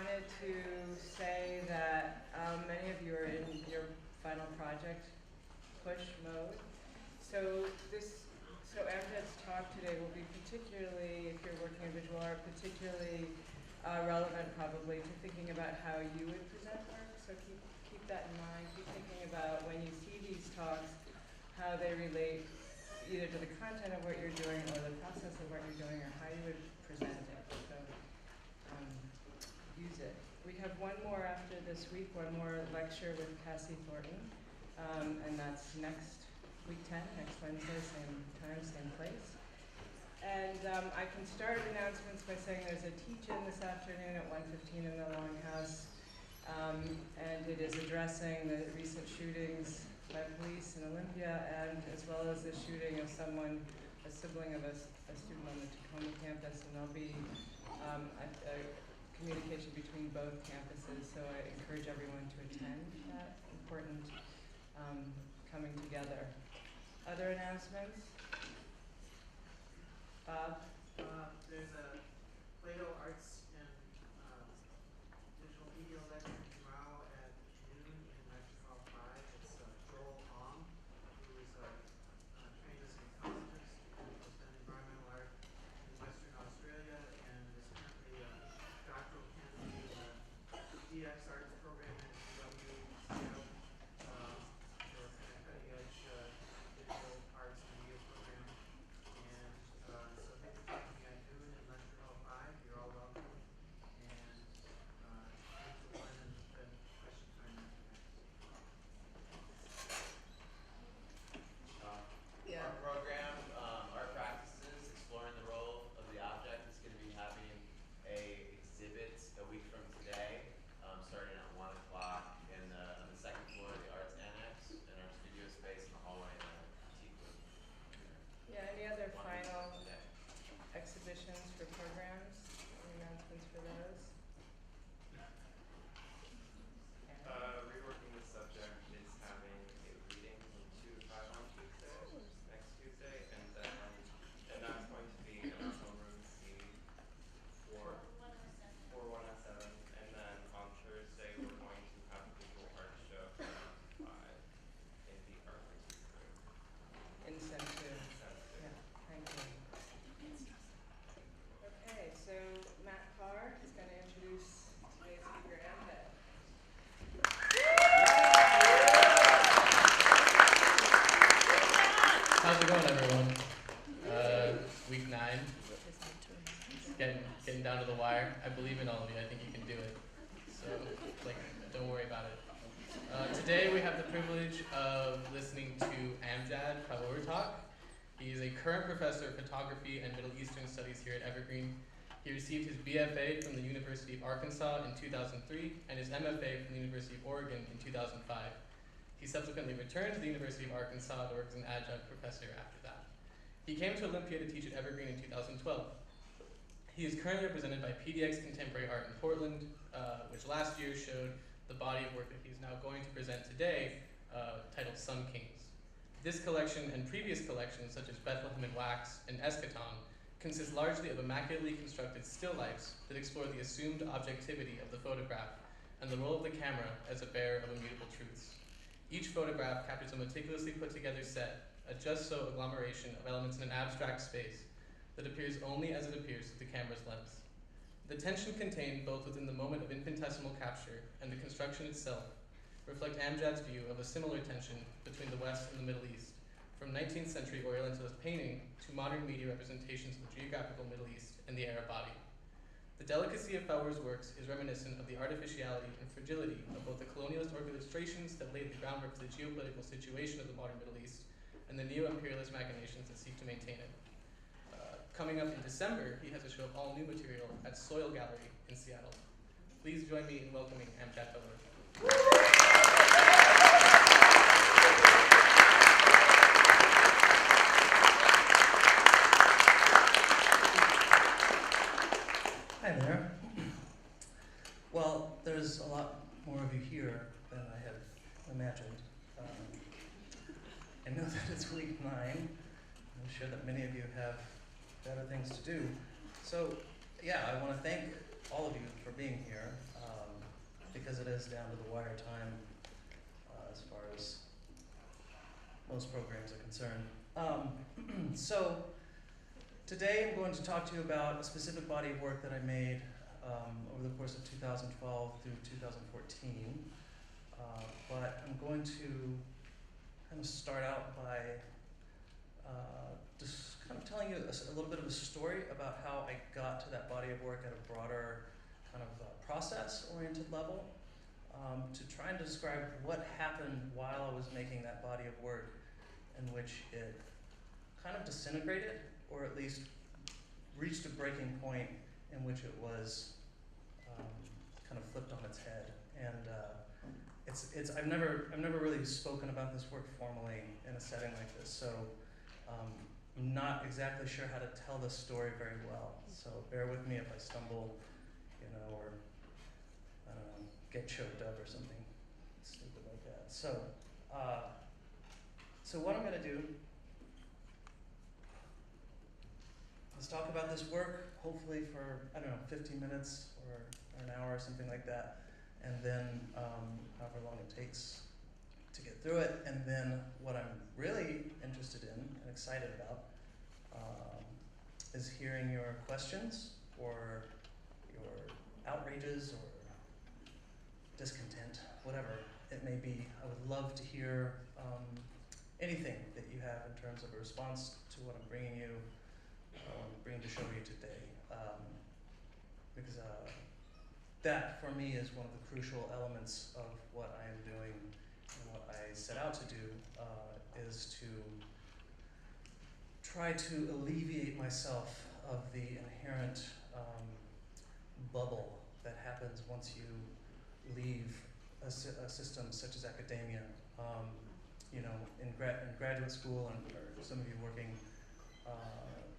wanted to say that many of you are in your final project push mode. So Amjad's talk today will be particularly, if you're working in visual art, particularly relevant probably to thinking about how you would present work. So keep that in mind. Keep thinking about when you see these talks, how they relate either to the content of what you're doing or the process of what you're doing or how you would present it. So use it. We have one more after this week, one more lecture with Cassie Thornton, and that's next week 10, next Wednesday, same time, same place. And I can start announcements by saying there's a teach-in this afternoon at 1:15 in the Longhouse, and it is addressing the recent shootings by police in Olympia, and as well as the shooting of someone, a sibling of a student on the Tacoma campus, and there'll be a communication between both campuses, so I encourage everyone to attend that important coming together. Other announcements? Bob? There's a Plato Arts and Digital Media lecture tomorrow at noon in Lecture Hall 5. It's Joel Ong, who is trained as an ecologist and has done environmental art in Western Australia and is currently a doctoral candidate in the DX Arts program at UW Seattle for a kind of cutting-edge digital arts and media program. And so they'll be talking at noon in Lecture Hall 5. You're all welcome. And 8 to 1, and then question time after that. Yeah. Our program, Art Practices, Exploring the Role of the Object, is going to be having a exhibit a week from today, starting at 1 o'clock on the second floor of the Arts Annex in our studio space in the hallway in the critique room. Yeah, any other 1 week final from today. exhibitions for programs? Any announcements for those? Reworking the Subject is having a reading from 2 to 5 on Tuesday, next Tuesday, and that's going to be in our homeroom C4107. And then on Thursday we're going to have a visual art show from 5 in the art critique room. In Sensu. Yeah, thank you. Okay, so Matt Faur is going to introduce today's speaker, Amjad. How's it going, everyone? Week 9. Getting down to the wire. I believe in all of you. I think you can do it. So, don't worry about it. Today we have the privilege of listening to Amjad Faur talk. He is a current professor of photography and Middle Eastern studies here at Evergreen. He received his BFA from the University of Arkansas in 2003 and his MFA from the University of Oregon in 2005. He subsequently returned to the University of Arkansas to work as an adjunct professor after that. He came to Olympia to teach at Evergreen in 2012. He is currently represented by PDX Contemporary Art in Portland, which last year showed the body of work that he's now going to present today, titled Sun Kings. This collection and previous collections, such as Bethlehem in Wax and Eschaton, consist largely of immaculately constructed still lifes that explore the assumed objectivity of the photograph and the role of the camera as a bearer of immutable truths. Each photograph captures a meticulously put together set, a just so agglomeration of elements in an abstract space that appears only as it appears through the camera's lens. The tension contained both within the moment of infinitesimal capture and the construction itself reflect Amjad's view of a similar tension between the West and the Middle East, from 19th century Orientalist painting to modern media representations of the geographical Middle East and the Arab body. The delicacy of Faur's works is reminiscent of the artificiality and fragility of both the colonialist orchestrations that laid the groundwork for the geopolitical situation of the modern Middle East and the neo-imperialist machinations that seek to maintain it. Coming up in December, he has a show of all new material at Soil Gallery in Seattle. Please join me in welcoming Amjad Faur. Hi there. Well, there's a lot more of you here than I had imagined. I know that it's week 9. I'm sure that many of you have better things to do. So, yeah, I want to thank all of you for being here. because it is down to the wire time as far as most programs are concerned. So today I'm going to talk to you about a specific body of work that I made over the course of 2012 through 2014. But I'm going to kind of start out by just kind of telling you a little bit of a story about how I got to that body of work at a broader kind of process-oriented level, to try and describe what happened while I was making that body of work, in which it kind of disintegrated, or at least reached a breaking point in which it was kind of flipped on its head. And I've never really spoken about this work formally in a setting like this, so I'm not exactly sure how to tell this story very well. So bear with me if I stumble, or I don't know, get choked up or something stupid like that. So what I'm going to do is talk about this work, hopefully for, 15 minutes or an hour or something like that, and then however long it takes to get through it. And then what I'm really interested in and excited about is hearing your questions or your outrages or discontent, whatever it may be. I would love to hear anything that you have in terms of a response to what I'm bringing to show you today, because that for me is one of the crucial elements of what I am doing and what I set out to do, is to try to alleviate myself of the inherent bubble that happens once you leave a system such as academia. In graduate school, or some of you working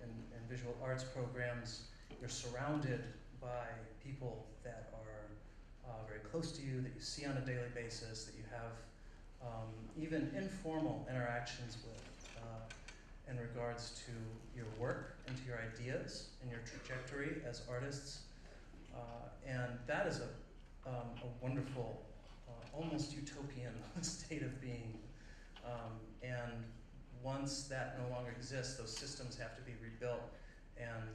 in visual arts programs, you're surrounded by people that are very close to you, that you see on a daily basis, that you have even informal interactions with in regards to your work and to your ideas and your trajectory as artists. And that is a wonderful, almost utopian state of being. And once that no longer exists, those systems have to be rebuilt, and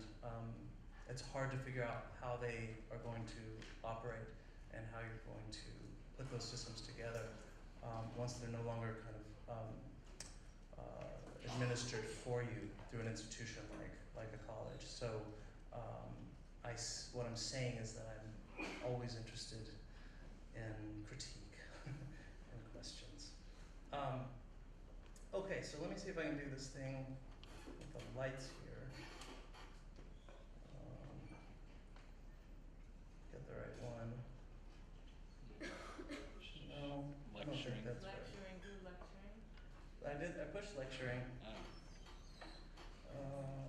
it's hard to figure out how they are going to operate and how you're going to put those systems together once they're no longer kind of administered for you through an institution like a college. So what I'm saying is that I'm always interested in critique and questions. Okay, so let me see if I can do this thing with the lights here. Get the right one. No, I don't think that's right. Lecturing, do lecturing. I pushed lecturing.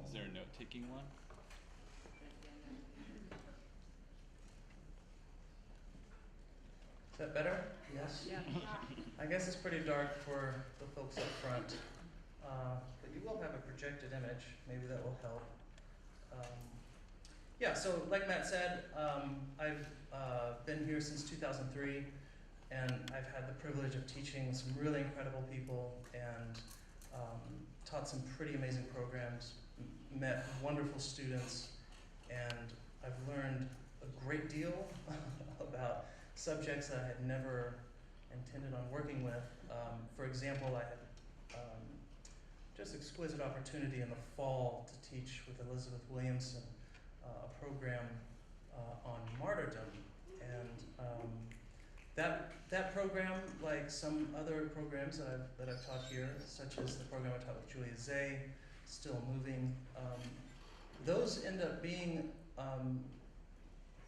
Is there a note-taking one? Is that better? Yes? Yeah. I guess it's pretty dark for the folks up front, but you will have a projected image. Maybe that will help. Yeah, so like Matt said, I've been here since 2003, and I've had the privilege of teaching some really incredible people and taught some pretty amazing programs, met wonderful students, and I've learned a great deal about subjects that I had never intended on working with. For example, I had just exquisite opportunity in the fall to teach with Elizabeth Williamson a program on martyrdom, and that program, like some other programs that I've taught here, such as the program I taught with Julia Zay, Still Moving, those end up being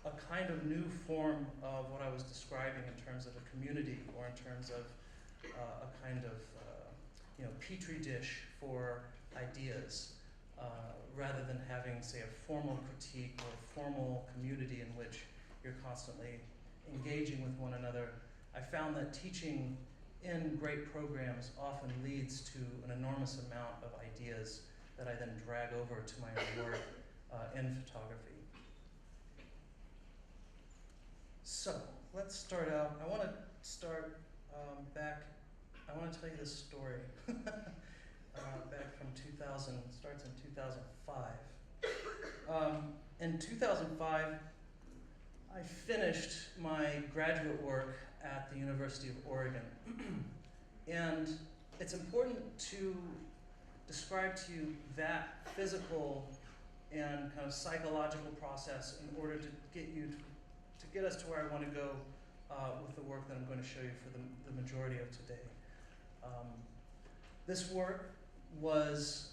a kind of new form of what I was describing in terms of a community, or in terms of a kind of petri dish for ideas, rather than having, say, a formal critique or a formal community in which you're constantly engaging with one another. I found that teaching in great programs often leads to an enormous amount of ideas that I then drag over to my own work in photography. So let's let's start out. I want to start back. I want to tell you this story. Back from 2000, starts in 2005. In 2005, I finished my graduate work at the University of Oregon. And it's important to describe to you that physical and kind of psychological process in order to get us to where I want to go with the work that I'm going to show you for the majority of today. This work was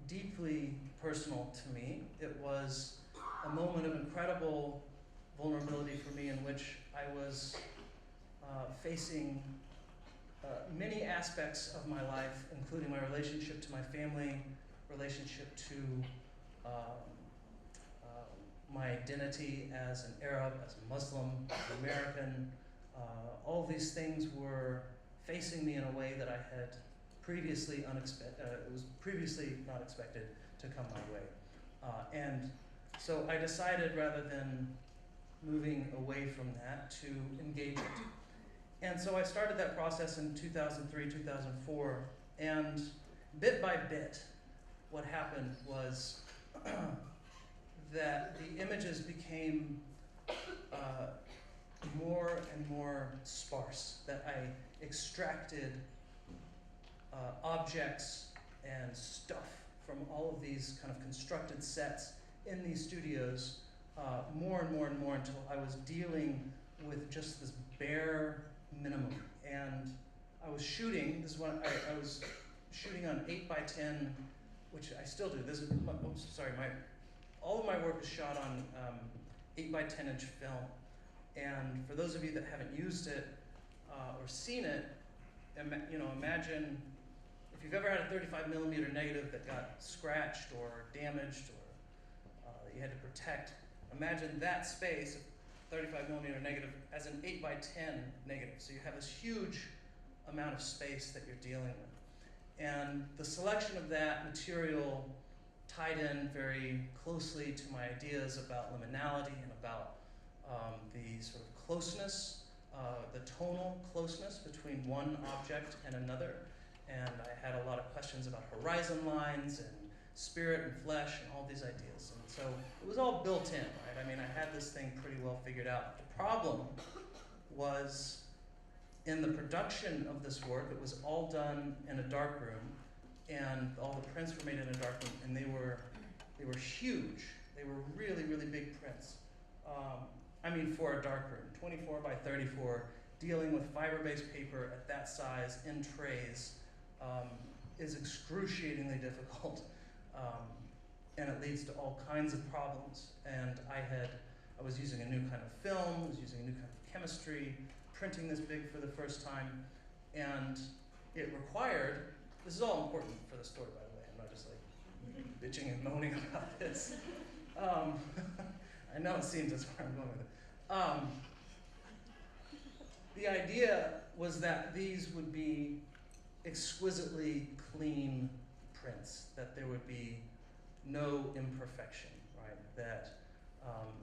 deeply personal to me. It was a moment of incredible vulnerability for me in which I was facing many aspects of my life, including my relationship to my family, relationship to my identity as an Arab, as a Muslim, as an American. All these things were facing me in a way that I had previously it was previously not expected to come my way. And so I decided, rather than moving away from that, to engage it. And so I started that process in 2003, 2004, and bit by bit, what happened was that the images became more and more sparse, that I extracted objects and stuff from all of these kind of constructed sets in these studios more and more and more until I was dealing with just this bare minimum. And I was shooting, this is when I was shooting on 8x10, which I still do. This is, all of my work is shot on 8x10 inch film. And for those of you that haven't used it or seen it, imagine if you've ever had a 35mm negative that got scratched or damaged or that you had to protect, imagine that space, 35mm negative, as an 8x10 negative. So you have this huge amount of space that you're dealing with. And the selection of that material tied in very closely to my ideas about liminality and about the sort of closeness, the tonal closeness between one object and another. And I had a lot of questions about horizon lines and spirit and flesh and all these ideas. And so it was all built in, right? I mean, I had this thing pretty well figured out. The problem was in the production of this work, it was all done in a dark room, and all the prints were made in a dark room, and they were huge. They were really, really big prints. I mean, for a dark room, 24 by 34, dealing with fiber-based paper at that size in trays is excruciatingly difficult. And it leads to all kinds of problems. And I was using a new kind of film, I was using a new kind of chemistry, printing this big for the first time, and it required, this is all important for the story, by the way, I'm not just like bitching and moaning about this. I know it seems that's where I'm going with it. The idea was that these would be exquisitely clean prints, that there would be no imperfection, right? That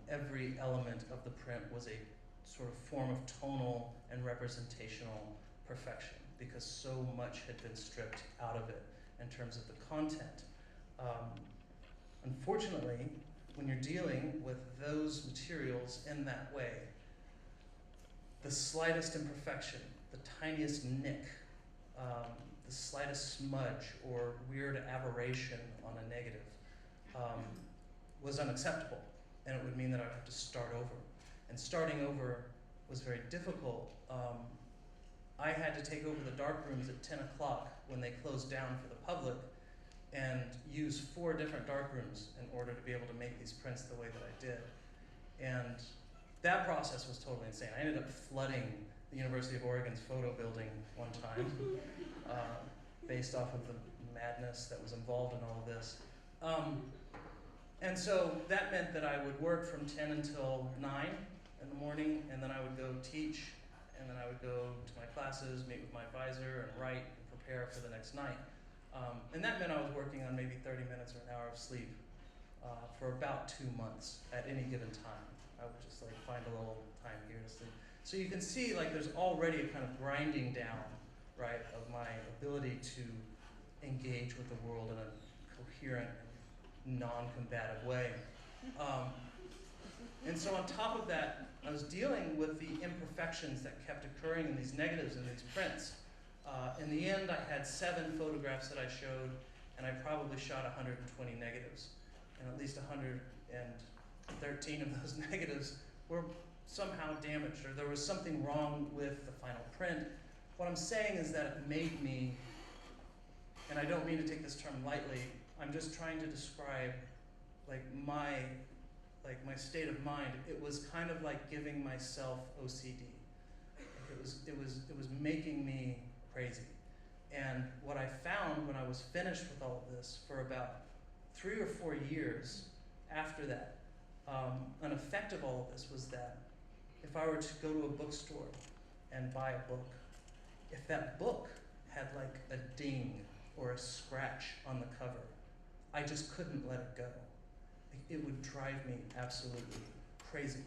every element of the print was a sort of form of tonal and representational perfection, because so much had been stripped out of it in terms of the content. Unfortunately, when you're dealing with those materials in that way, the slightest imperfection, the tiniest nick, the slightest smudge or weird aberration on a negative was unacceptable, and it would mean that I would have to start over. And starting over was very difficult. I had to take over the dark rooms at 10 o'clock when they closed down for the public and use 4 different dark rooms in order to be able to make these prints the way that I did. And that process was totally insane. I ended up flooding the University of Oregon's photo building one time based off of the madness that was involved in all of this. And so that meant that I would work from 10 until 9 in the morning, and then I would go teach, and then I would go to my classes, meet with my advisor, and write and prepare for the next night. And that meant I was working on maybe 30 minutes or an hour of sleep for about 2 months at any given time. I would just like find a little time here to sleep. So you can see like there's already a kind of grinding down, right, of my ability to engage with the world in a coherent, non-combative way. And so on top of that, I was dealing with the imperfections that kept occurring in these negatives in these prints. In the end, I had 7 photographs that I showed, and I probably shot 120 negatives. And at least 113 of those negatives were somehow damaged, or there was something wrong with the final print. What I'm saying is that it made me, and I don't mean to take this term lightly, I'm just trying to describe like my state of mind. It was kind of like giving myself OCD. It was making me crazy. And what I found when I was finished with all of this, for about 3 or 4 years after that, an effect of all of this was that if I were to go to a bookstore and buy a book, if that book had like a ding or a scratch on the cover, I just couldn't let it go. It would drive me absolutely crazy.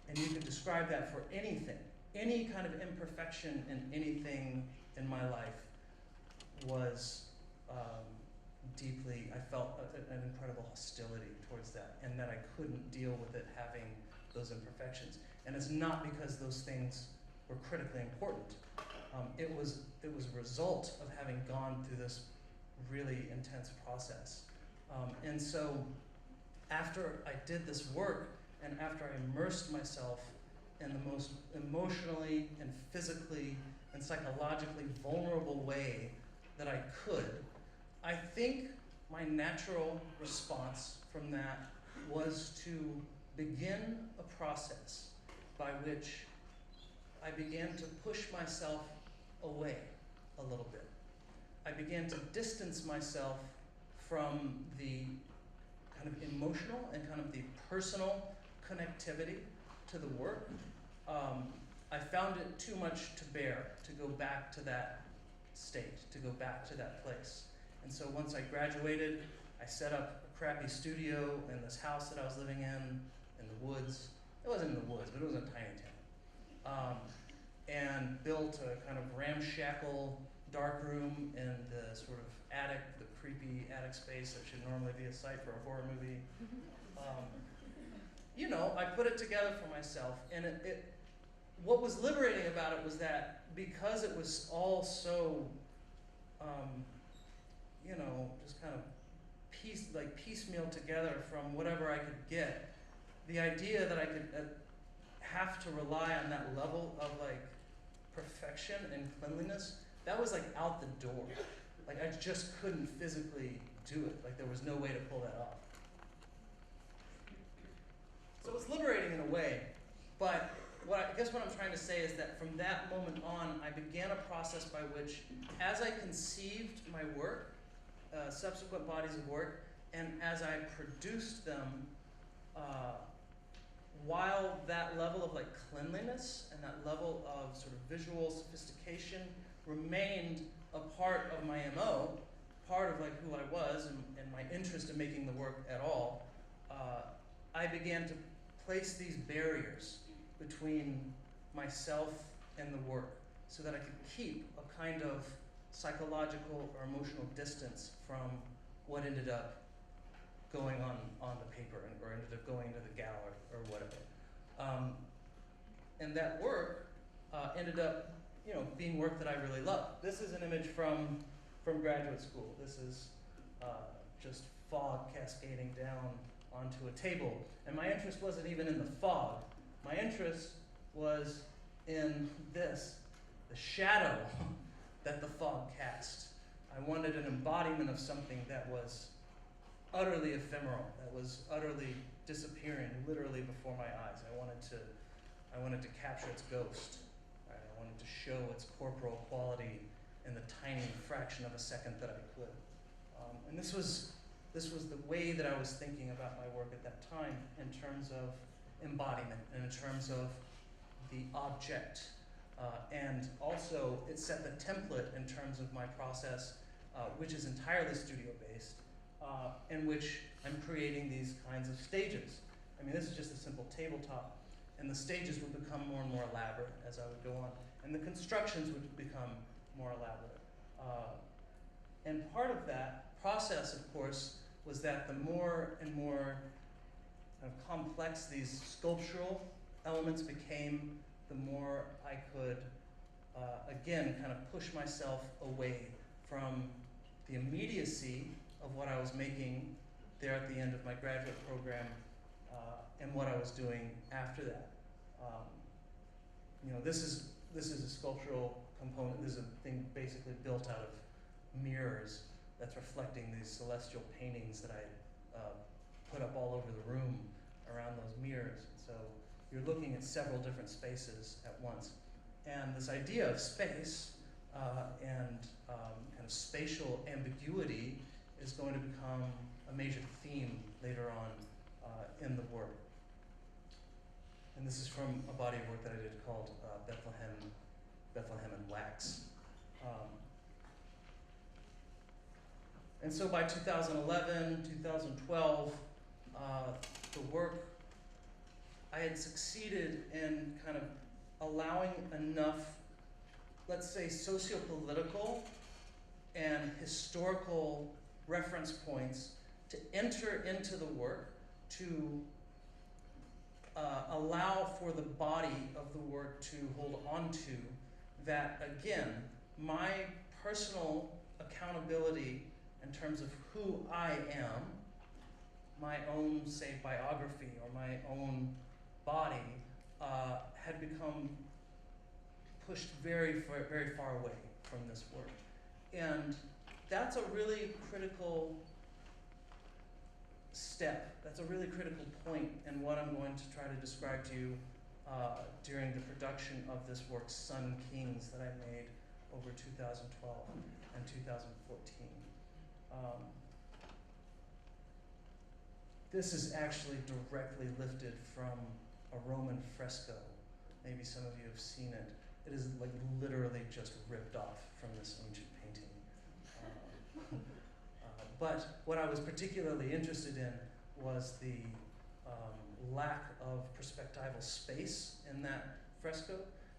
And you can describe that for anything. Any kind of imperfection in anything in my life was deeply, I felt an incredible hostility towards that, and that I couldn't deal with it having those imperfections. And it's not because those things were critically important. It was a result of having gone through this really intense process. And so after I did this work, and after I immersed myself in the most emotionally and physically and psychologically vulnerable way that I could, I think my natural response from that was to begin a process by which I began to push myself away a little bit. I began to distance myself from the kind of emotional and kind of the personal connectivity to the work. I found it too much to bear to go back to that state, to go back to that place. And so once I graduated, I set up a crappy studio in this house that I was living in the woods. It wasn't in the woods, but it was a tiny town. And built a kind of ramshackle dark room in the sort of attic, the creepy attic space that should normally be a site for a horror movie. You know, I put it together for myself, and what was liberating about it was that because it was all so, you know, just kind of piecemeal together from whatever I could get, the idea that I could have to rely on that level of like perfection and cleanliness, that was like out the door. Like I just couldn't physically do it. Like there was no way to pull that off. So it was liberating in a way, but I guess what I'm trying to say is that from that moment on, I began a process by which, as I conceived my work, subsequent bodies of work, and as I produced them, while that level of like cleanliness and that level of sort of visual sophistication remained a part of my MO, part of like who I was and my interest in making the work at all, I began to place these barriers between myself and the work so that I could keep a kind of psychological or emotional distance from what ended up going on the paper or ended up going into the gallery or whatever. And that work ended up, you know, being work that I really loved. This is an image from graduate school. This is just fog cascading down onto a table. And my interest wasn't even in the fog. My interest was in this, the shadow that the fog cast. I wanted an embodiment of something that was utterly ephemeral, that was utterly disappearing literally before my eyes. I wanted to capture its ghost. Right? I wanted to show its corporal quality in the tiny fraction of a second that I could. And this was the way that I was thinking about my work at that time in terms of embodiment and in terms of the object. And also it set the template in terms of my process, which is entirely studio-based, in which I'm creating these kinds of stages. I mean, this is just a simple tabletop. And the stages would become more and more elaborate as I would go on. And the constructions would become more elaborate. And part of that process, of course, was that the more and more kind of complex these sculptural elements became, the more I could, again, kind of push myself away from the immediacy of what I was making there at the end of my graduate program and what I was doing after that. This is a sculptural component. This is a thing basically built out of mirrors that's reflecting these celestial paintings that I put up all over the room around those mirrors. So you're looking at several different spaces at once. And this idea of space and kind of spatial ambiguity is going to become a major theme later on in the work. And this is from a body of work that I did called Bethlehem in Wax. And so by 2011, 2012, the work, I had succeeded in kind of allowing enough, let's say, socio-political and historical reference points to enter into the work, to allow for the body of the work to hold on to, that again, my personal accountability in terms of who I am, my own, say, biography or my own body, had become pushed very far away from this work. And that's a really critical step. That's a really critical point in what I'm going to try to describe to you during the production of this work, Sun Kings, that I made over 2012 and 2014. This is actually directly lifted from a Roman fresco. Maybe some of you have seen it. It is like literally just ripped off from this ancient painting. But what I was particularly interested in was the lack of perspectival space in that fresco.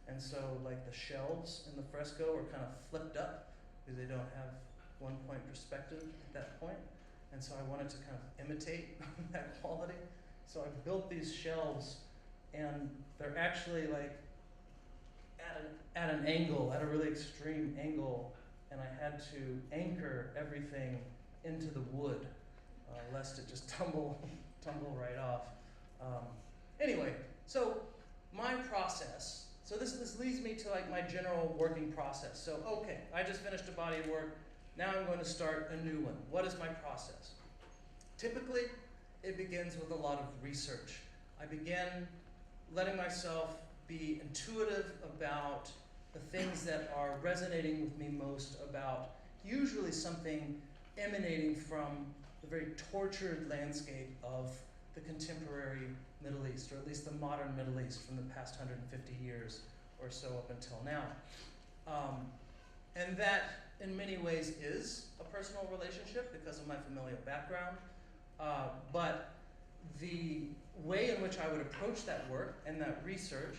And so like the shelves in the fresco are kind of flipped up because they don't have one point perspective at that point. And so I wanted to kind of imitate that quality. So I built these shelves, and they're actually like at an angle, at a really extreme angle, and I had to anchor everything into the wood, lest it just tumble right off. Anyway, so my process, so this leads me to like my general working process. So okay, I just finished a body of work, now I'm going to start a new one. What is my process? Typically, it begins with a lot of research. I began letting myself be intuitive about the things that are resonating with me most, about usually something emanating from the very tortured landscape of the contemporary Middle East, or at least the modern Middle East from the past 150 years or so up until now. And that, in many ways, is a personal relationship because of my familial background. But the way in which I would approach that work and that research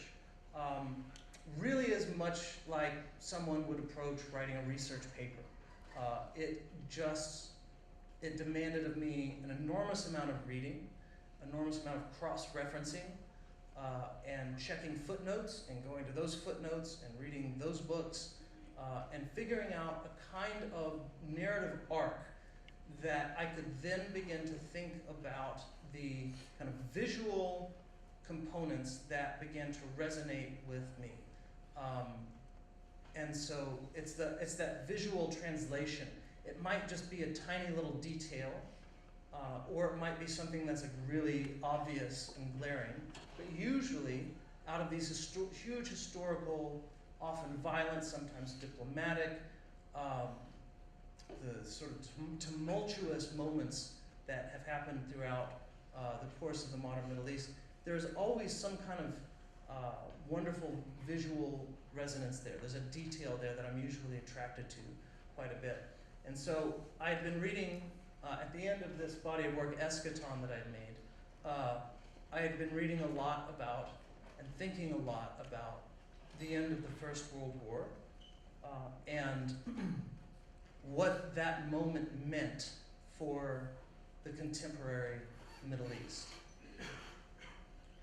really is much like someone would approach writing a research paper. It demanded of me an enormous amount of reading, enormous amount of cross-referencing, and checking footnotes and going to those footnotes and reading those books, and figuring out a kind of narrative arc that I could then begin to think about the kind of visual components that began to resonate with me. And so it's that visual translation. It might just be a tiny little detail, or it might be something that's like really obvious and glaring. But usually, out of these huge historical, often violent, sometimes diplomatic, the sort of tumultuous moments that have happened throughout the course of the modern Middle East, there's always some kind of wonderful visual resonance there. There's a detail there that I'm usually attracted to quite a bit. And so I had been reading, at the end of this body of work, Eschaton, that I'd made, I had been reading a lot about and thinking a lot about the end of the First World War and what that moment meant for the contemporary Middle East.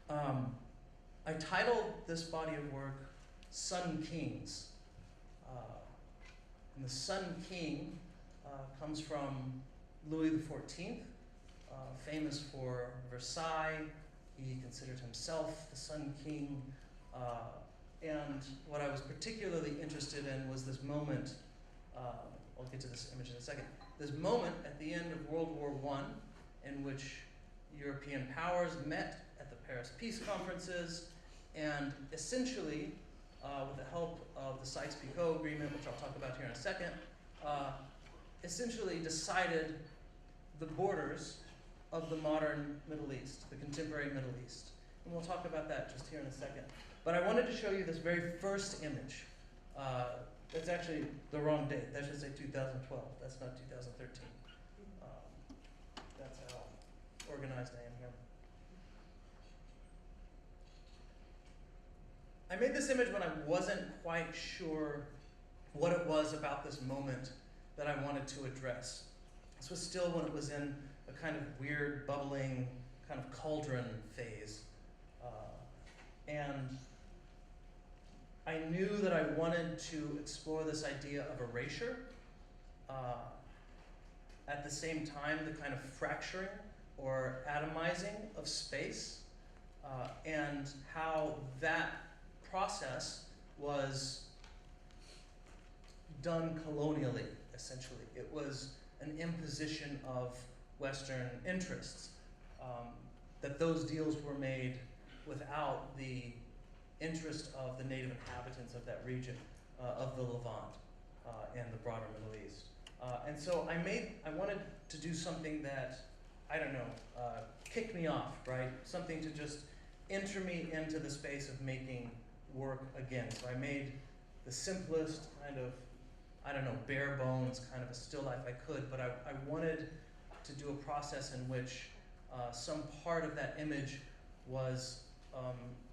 I titled this body of work Sun Kings. And the Sun King comes from Louis XIV, famous for Versailles. He considered himself the Sun King. And what I was particularly interested in was this moment, I'll get to this image in a second, this moment at the end of World War I in which European powers met at the Paris Peace Conferences and essentially, with the help of the SykesPicot Agreement, which I'll talk about here in a second, essentially decided the borders of the modern Middle East, the contemporary Middle East. And we'll talk about that just here in a second. But I wanted to show you this very first image. That's actually the wrong date. That should say 2012. That's not 2013. That's how organized I am here. I made this image when I wasn't quite sure what it was about this moment that I wanted to address. This was still when it was in a kind of weird, bubbling, kind of cauldron phase. And I knew that I wanted to explore this idea of erasure. At the same time, the kind of fracturing or atomizing of space, and how that process was done colonially, essentially. It was an imposition of Western interests, that those deals were made without the interest of the native inhabitants of that region, of the Levant and the broader Middle East. And so I wanted to do something that, I don't know, kicked me off, right? Something to just enter me into the space of making work again. So I made the simplest kind of, I don't know, bare bones kind of a still life I could, but I wanted to do a process in which some part of that image was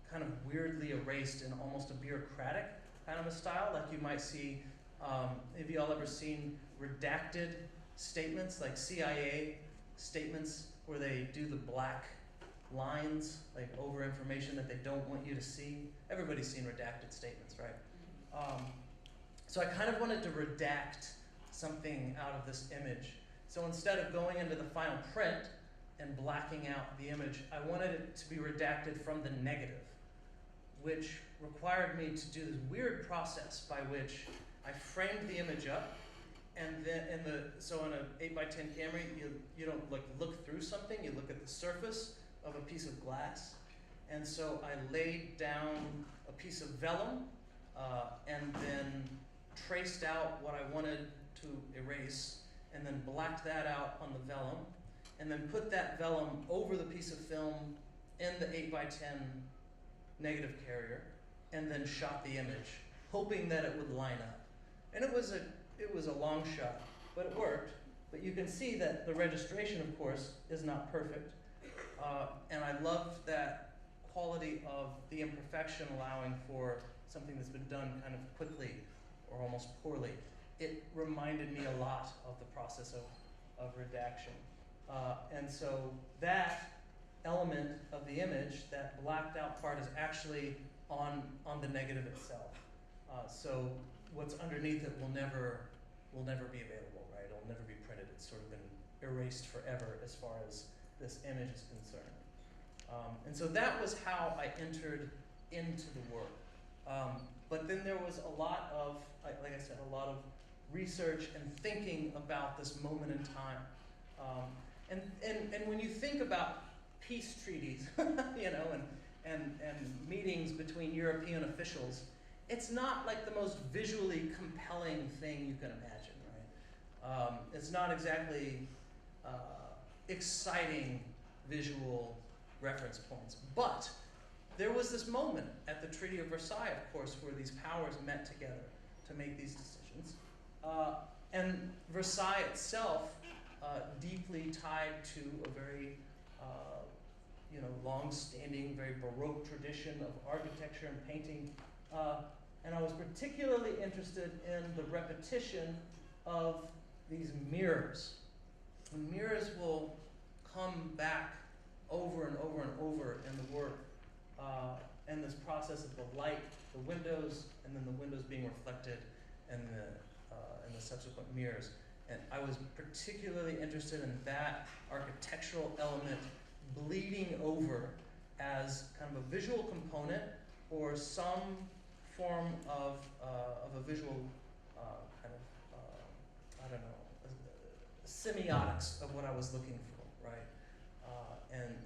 kind of weirdly erased in almost a bureaucratic kind of a style, like you might see, have you all ever seen redacted statements, like CIA statements where they do the black lines, like over information that they don't want you to see? Everybody's seen redacted statements, right? So I kind of wanted to redact something out of this image. So instead of going into the final print and blacking out the image, I wanted it to be redacted from the negative, which required me to do this weird process by which I framed the image up, and then so on an 8x10 camera, you don't like look through something, you look at the surface of a piece of glass. And so I laid down a piece of vellum and then traced out what I wanted to erase, and then blacked that out on the vellum, and then put that vellum over the piece of film in the 8x10 negative carrier, and then shot the image, hoping that it would line up. And it was a long shot, but it worked. But you can see that the registration, of course, is not perfect. And I loved that quality of the imperfection allowing for something that's been done kind of quickly or almost poorly. It reminded me a lot of the process of redaction. And so that element of the image, that blacked out part, is actually on the negative itself. So what's underneath it will never be available, right? It'll never be printed. It's sort of been erased forever as far as this image is concerned. And so that was how I entered into the work. But then there was a lot of, like I said, a lot of research and thinking about this moment in time. And when you think about peace treaties, you know, and meetings between European officials, it's not like the most visually compelling thing you can imagine, right? It's not exactly exciting visual reference points. But there was this moment at the Treaty of Versailles, of course, where these powers met together to make these decisions. And Versailles itself, deeply tied to a very long-standing, very Baroque tradition of architecture and painting. And I was particularly interested in the repetition of these mirrors. The mirrors will come back over and over and over in the work, and this process of the light, the windows, and then the windows being reflected in the subsequent mirrors. And I was particularly interested in that architectural element bleeding over as kind of a visual component or some form of a visual semiotics of what I was looking for, right?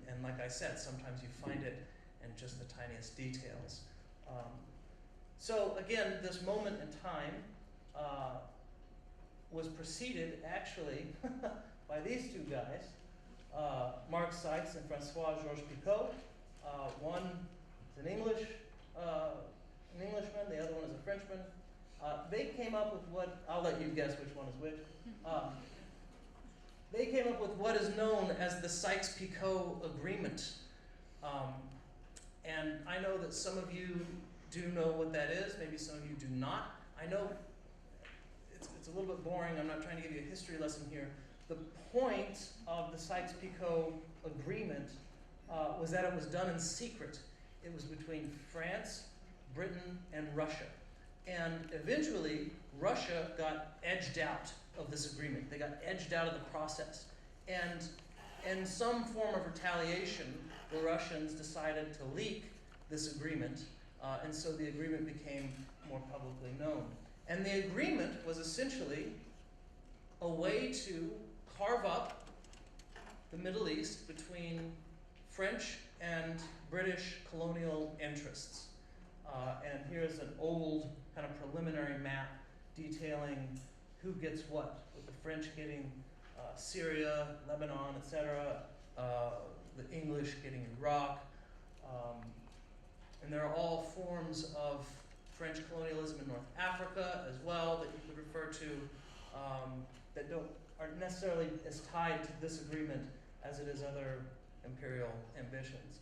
And like I said, sometimes you find it in just the tiniest details. So again, this moment in time was preceded actually by these two guys, Mark Sykes and Francois Georges Picot. One is an Englishman, the other one is a Frenchman. They came up with what, I'll let you guess which one is which. They came up with what is known as the SykesPicot Agreement. And I know that some of you do know what that is, maybe some of you do not. I know it's a little bit boring, I'm not trying to give you a history lesson here. The point of the SykesPicot Agreement was that it was done in secret. It was between France, Britain, and Russia. And eventually, Russia got edged out of this agreement. They got edged out of the process. And in some form of retaliation, the Russians decided to leak this agreement, and so the agreement became more publicly known. And the agreement was essentially a way to carve up the Middle East between French and British colonial interests. And here's an old kind of preliminary map detailing who gets what, with the French getting Syria, Lebanon, etc., the English getting Iraq, and there are all forms of French colonialism in North Africa as well that you could refer to that aren't necessarily as tied to this agreement as it is other imperial ambitions.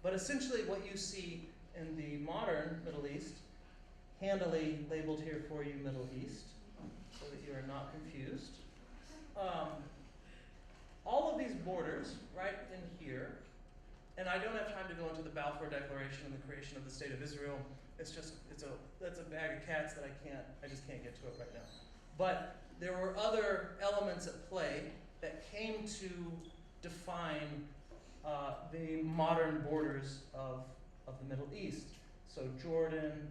But essentially what you see in the modern Middle East, handily labeled here for you Middle East, so that you are not confused. All of these borders right in here, and I don't have time to go into the Balfour Declaration and the creation of the State of Israel. That's a bag of cats that I just can't get to it right now. But there were other elements at play that came to define the modern borders of the Middle East. So Jordan,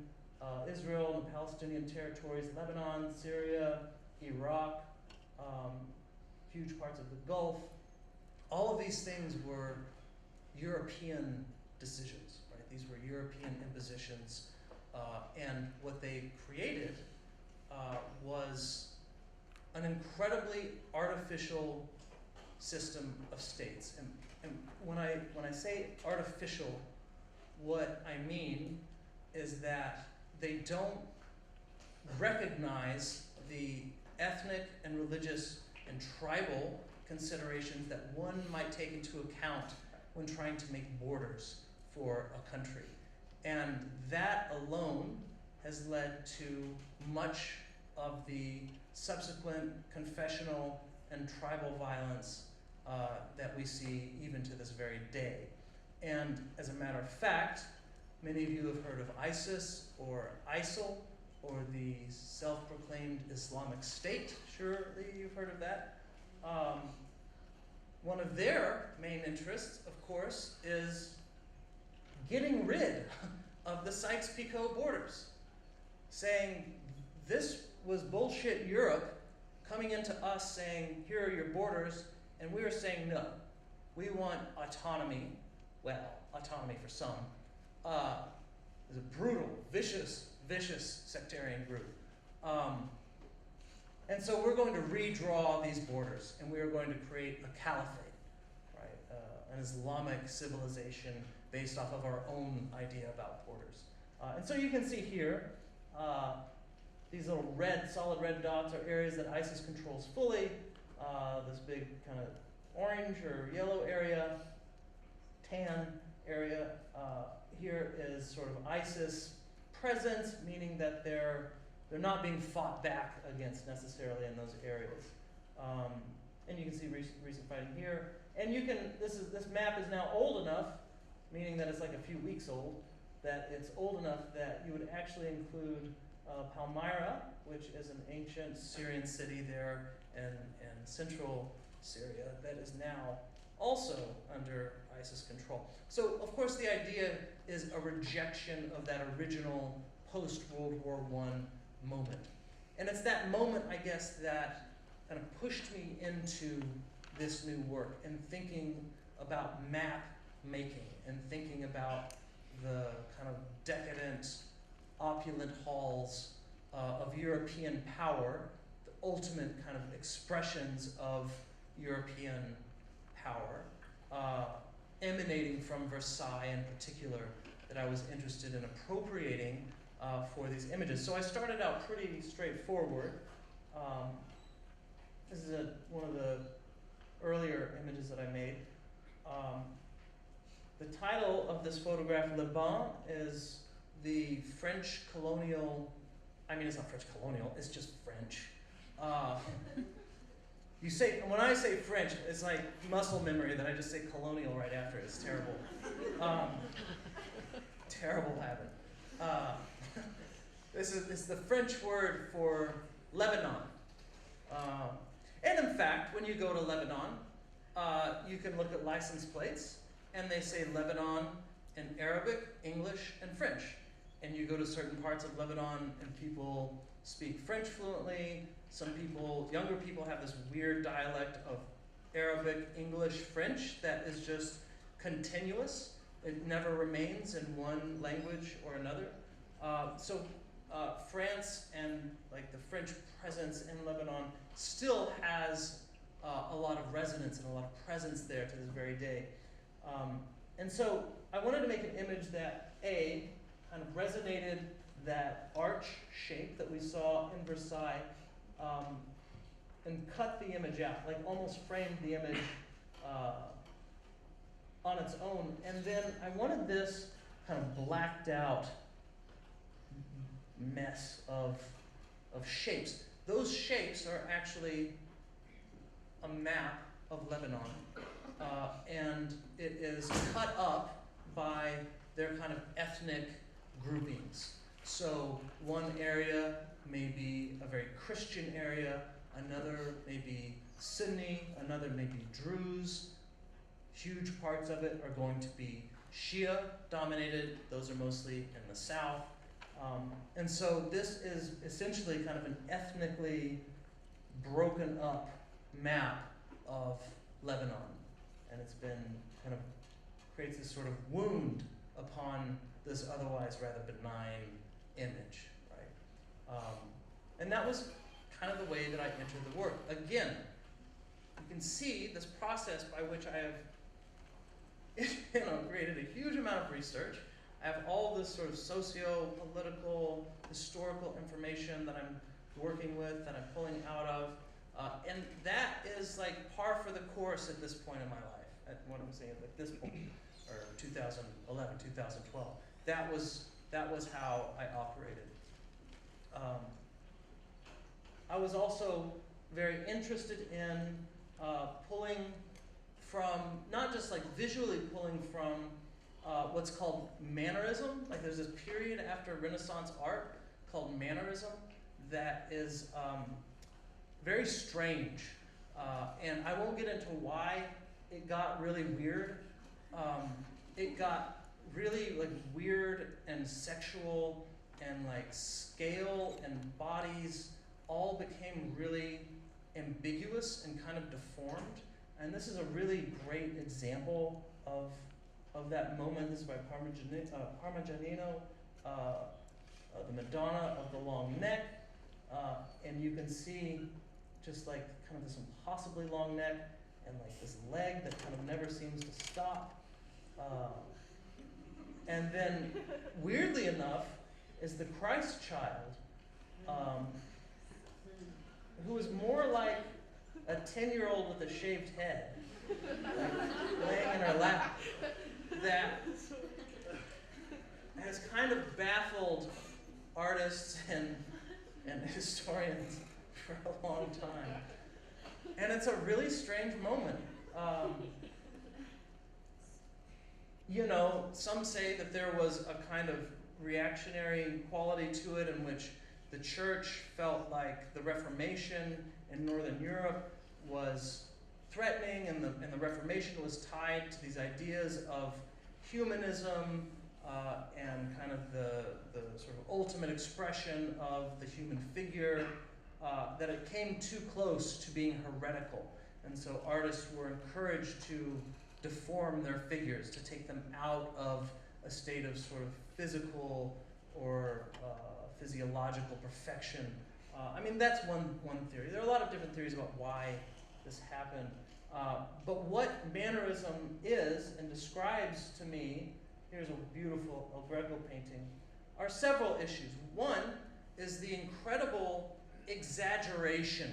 Israel, the Palestinian territories, Lebanon, Syria, Iraq, huge parts of the Gulf. All of these things were European decisions, right? These were European impositions, and what they created was an incredibly artificial system of states. And when I say artificial, what I mean is that they don't recognize the ethnic and religious and tribal considerations that one might take into account when trying to make borders for a country. And that alone has led to much of the subsequent confessional and tribal violence that we see even to this very day. And as a matter of fact, many of you have heard of ISIS or ISIL or the self-proclaimed Islamic State. Surely you've heard of that. One of their main interests, of course, is getting rid of the Sykes-Picot borders, saying this was bullshit Europe coming into us saying, here are your borders, and we were saying no. We want autonomy. Well, autonomy for some. It's a brutal, vicious sectarian group. And so we're going to redraw these borders, and we are going to create a caliphate, right? An Islamic civilization based off of our own idea about borders. And so you can see here, these little solid red dots are areas that ISIS controls fully. This big kind of orange or yellow area tan area. Here is sort of ISIS presence, meaning that they're not being fought back against necessarily in those areas. And you can see recent fighting here. And you can, this map is now old enough, meaning that it's like a few weeks old, that it's old enough that you would actually include Palmyra, which is an ancient Syrian city there in central Syria that is now also under ISIS control. So, of course, the idea is a rejection of that original post-World War I moment. And it's that moment, I guess, that kind of pushed me into this new work and thinking about map making and thinking about the kind of decadent, opulent halls of European power, the ultimate kind of expressions of European power, emanating from Versailles in particular, that I was interested in appropriating for these images. So I started out pretty straightforward. This is one of the earlier images that I made. The title of this photograph, Le Ban, is the French colonial, I mean, it's not French colonial, it's just French. You say, when I say French, it's like muscle memory that I just say colonial right after. It's terrible. Terrible habit. It's the French word for Lebanon. And in fact, when you go to Lebanon, you can look at license plates, and they say Lebanon in Arabic, English, and French. And you go to certain parts of Lebanon, and people speak French fluently. Some people, younger people, have this weird dialect of Arabic, English, French that is just continuous. It never remains in one language or another. So France and like the French presence in Lebanon still has a lot of resonance and a lot of presence there to this very day. And so I wanted to make an image that, A, kind of resonated that arch shape that we saw in Versailles, and cut the image out, like almost framed the image on its own. And then I wanted this kind of blacked out mess of shapes. Those shapes are actually a map of Lebanon, and it is cut up by their kind of ethnic groupings. So one area may be a very Christian area, another may be Sunni, another may be Druze. Huge parts of it are going to be Shia dominated. Those are mostly in the south. And so this is essentially kind of an ethnically broken up map of Lebanon. And it's been kind of creates this sort of wound upon this otherwise rather benign image, right? And that was kind of the way that I entered the work. Again, you can see this process by which I have created a huge amount of research. I have all this sort of socio-political, historical information that I'm working with, that I'm pulling out of. And that is like par for the course at this point in my life, at what I'm saying, at this point, or 2011, 2012. That was how I operated. I was also very interested in pulling from, not just like visually pulling from what's called Mannerism. Like there's this period after Renaissance art called Mannerism that is very strange. And I won't get into why it got really weird. It got really like weird and sexual, and like scale and bodies all became really ambiguous and kind of deformed. And this is a really great example of that moment. This is by Parmigianino, the Madonna of the long neck. And you can see just like kind of this impossibly long neck and like this leg that kind of never seems to stop. And then, weirdly enough, is the Christ child, who is more like a 10-year-old with a shaved head, like, laying in her lap. that has kind of baffled artists and historians for a long time. And it's a really strange moment. You know, some say that there was a kind of reactionary quality to it in which the church felt like the Reformation in Northern Europe was threatening, and the Reformation was tied to these ideas of humanism and kind of the sort of ultimate expression of the human figure, that it came too close to being heretical. And so artists were encouraged to deform their figures, to take them out of a state of sort of physical or physiological perfection. I mean, that's one theory. There are a lot of different theories about why this happened. But what Mannerism is and describes to me, here's a beautiful El Greco painting, are several issues. One is the incredible exaggeration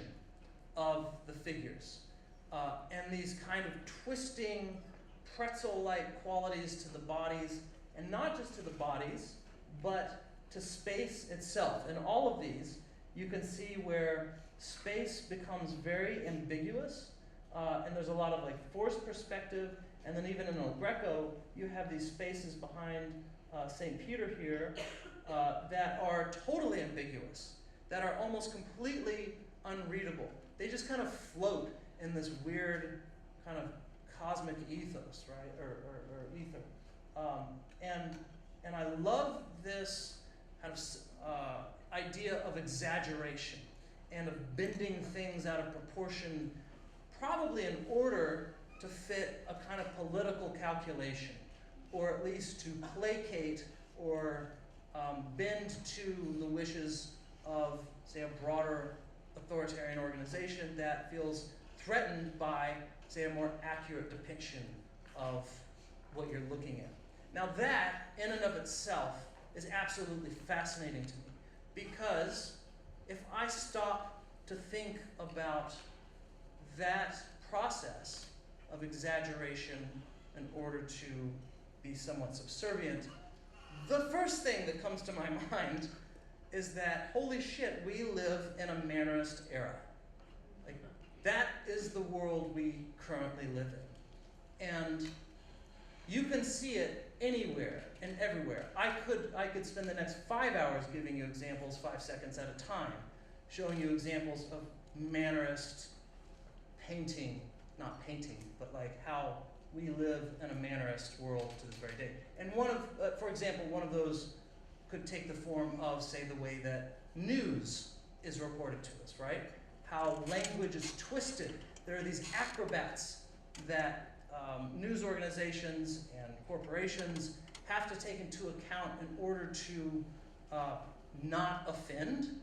of the figures and these kind of twisting, pretzel-like qualities to the bodies, and not just to the bodies, but to space itself. In all of these, you can see where space becomes very ambiguous, and there's a lot of like forced perspective, and then even in El Greco, you have these spaces behind St. Peter here that are totally ambiguous, that are almost completely unreadable. They just kind of float in this weird kind of cosmic ethos, right, or ether. And I love this kind of idea of exaggeration and of bending things out of proportion, probably in order to fit a kind of political calculation, or at least to placate or bend to the wishes of, say, a broader authoritarian organization that feels threatened by, say, a more accurate depiction of what you're looking at. Now that, in and of itself, is absolutely fascinating to me, because if I stop to think about that process of exaggeration in order to be somewhat subservient, the first thing that comes to my mind is that, holy shit, we live in a Mannerist era. Like, that is the world we currently live in. And you can see it anywhere and everywhere. I could spend the next 5 hours giving you examples 5 seconds at a time, showing you examples of Mannerist painting, not painting, but like how we live in a Mannerist world to this very day. And one of, for example, one of those could take the form of, say, the way that news is reported to us, right? How language is twisted. There are these acrobats that news organizations and corporations have to take into account in order to not offend,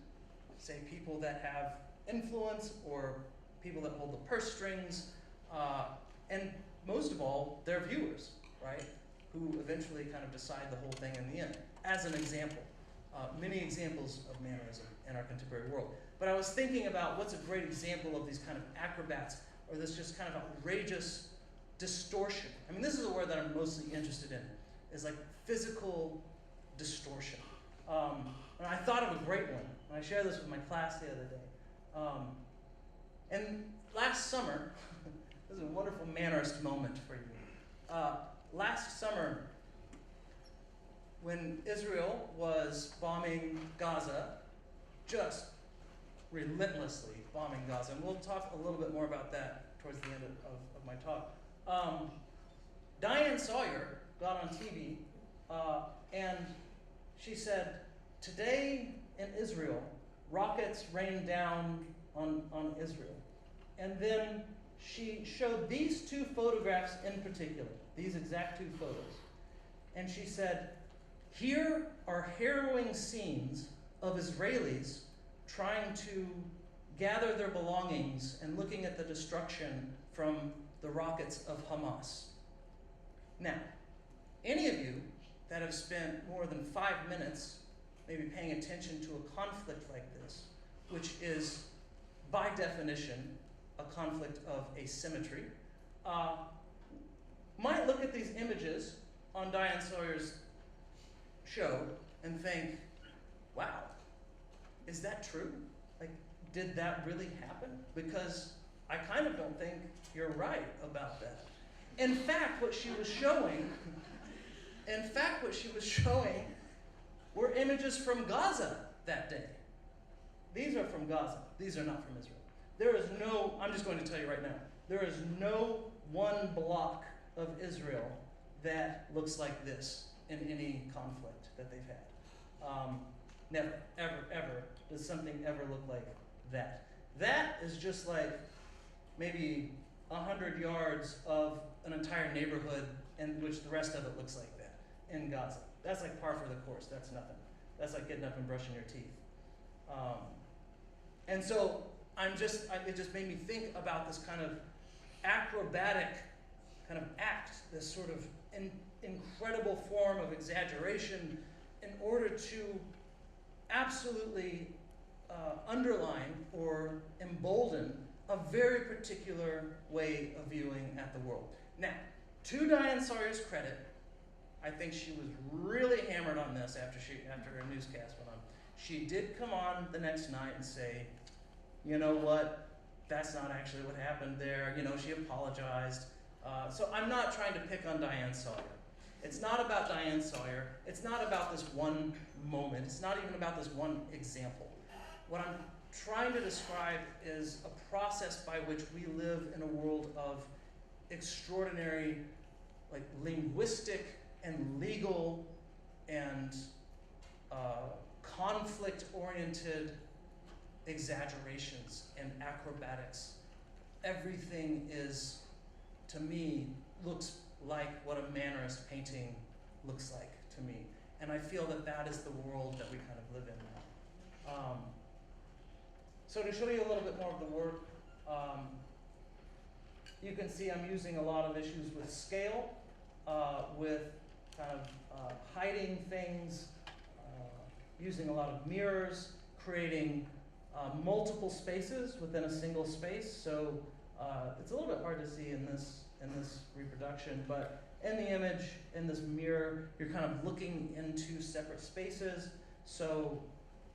say, people that have influence or people that hold the purse strings, and most of all, their viewers, right? Who eventually kind of decide the whole thing in the end. As an example, many examples of Mannerism in our contemporary world. But I was thinking about what's a great example of these kind of acrobats, or this just kind of outrageous distortion. I mean, this is a word that I'm mostly interested in, is like physical distortion. And I thought of a great one, and I shared this with my class the other day. And last summer, this is a wonderful Mannerist moment for you. Last summer, when Israel was bombing Gaza, just relentlessly bombing Gaza, and we'll talk a little bit more about that towards the end of my talk. Diane Sawyer got on TV, and she said, today in Israel, rockets rained down on Israel. And then she showed these two photographs in particular, these exact two photos. And she said, here are harrowing scenes of Israelis trying to gather their belongings and looking at the destruction from the rockets of Hamas. Now, any of you that have spent more than 5 minutes maybe paying attention to a conflict like this, which is by definition a conflict of asymmetry, might look at these images on Diane Sawyer's show and think, wow, is that true? Like, did that really happen? Because I kind of don't think you're right about that. In fact, what she was showing were images from Gaza that day. These are from Gaza. These are not from Israel. There is no, I'm just going to tell you right now, there is no one block of Israel that looks like this in any conflict that they've had. Never, ever, ever does something ever look like that. That is just like maybe 100 yards of an entire neighborhood in which the rest of it looks like that in Gaza. That's like par for the course. That's nothing. That's like getting up and brushing your teeth. And so it just made me think about this kind of acrobatic kind of act, this sort of incredible form of exaggeration in order to absolutely underline or embolden a very particular way of viewing at the world. Now, to Diane Sawyer's credit, I think she was really hammered on this after her newscast went on. She did come on the next night and say, you know what, that's not actually what happened there. You know, she apologized. So I'm not trying to pick on Diane Sawyer. It's not about Diane Sawyer. It's not about this one moment. It's not even about this one example. What I'm trying to describe is a process by which we live in a world of extraordinary, like, linguistic and legal and conflict-oriented exaggerations and acrobatics. Everything is, to me, looks like what a Mannerist painting looks like to me. And I feel that that is the world that we kind of live in now. So to show you a little bit more of the work, you can see I'm using a lot of issues with scale, with kind of hiding things, using a lot of mirrors, creating multiple spaces within a single space. So it's a little bit hard to see in this reproduction, but in the image, in this mirror, you're kind of looking into separate spaces. So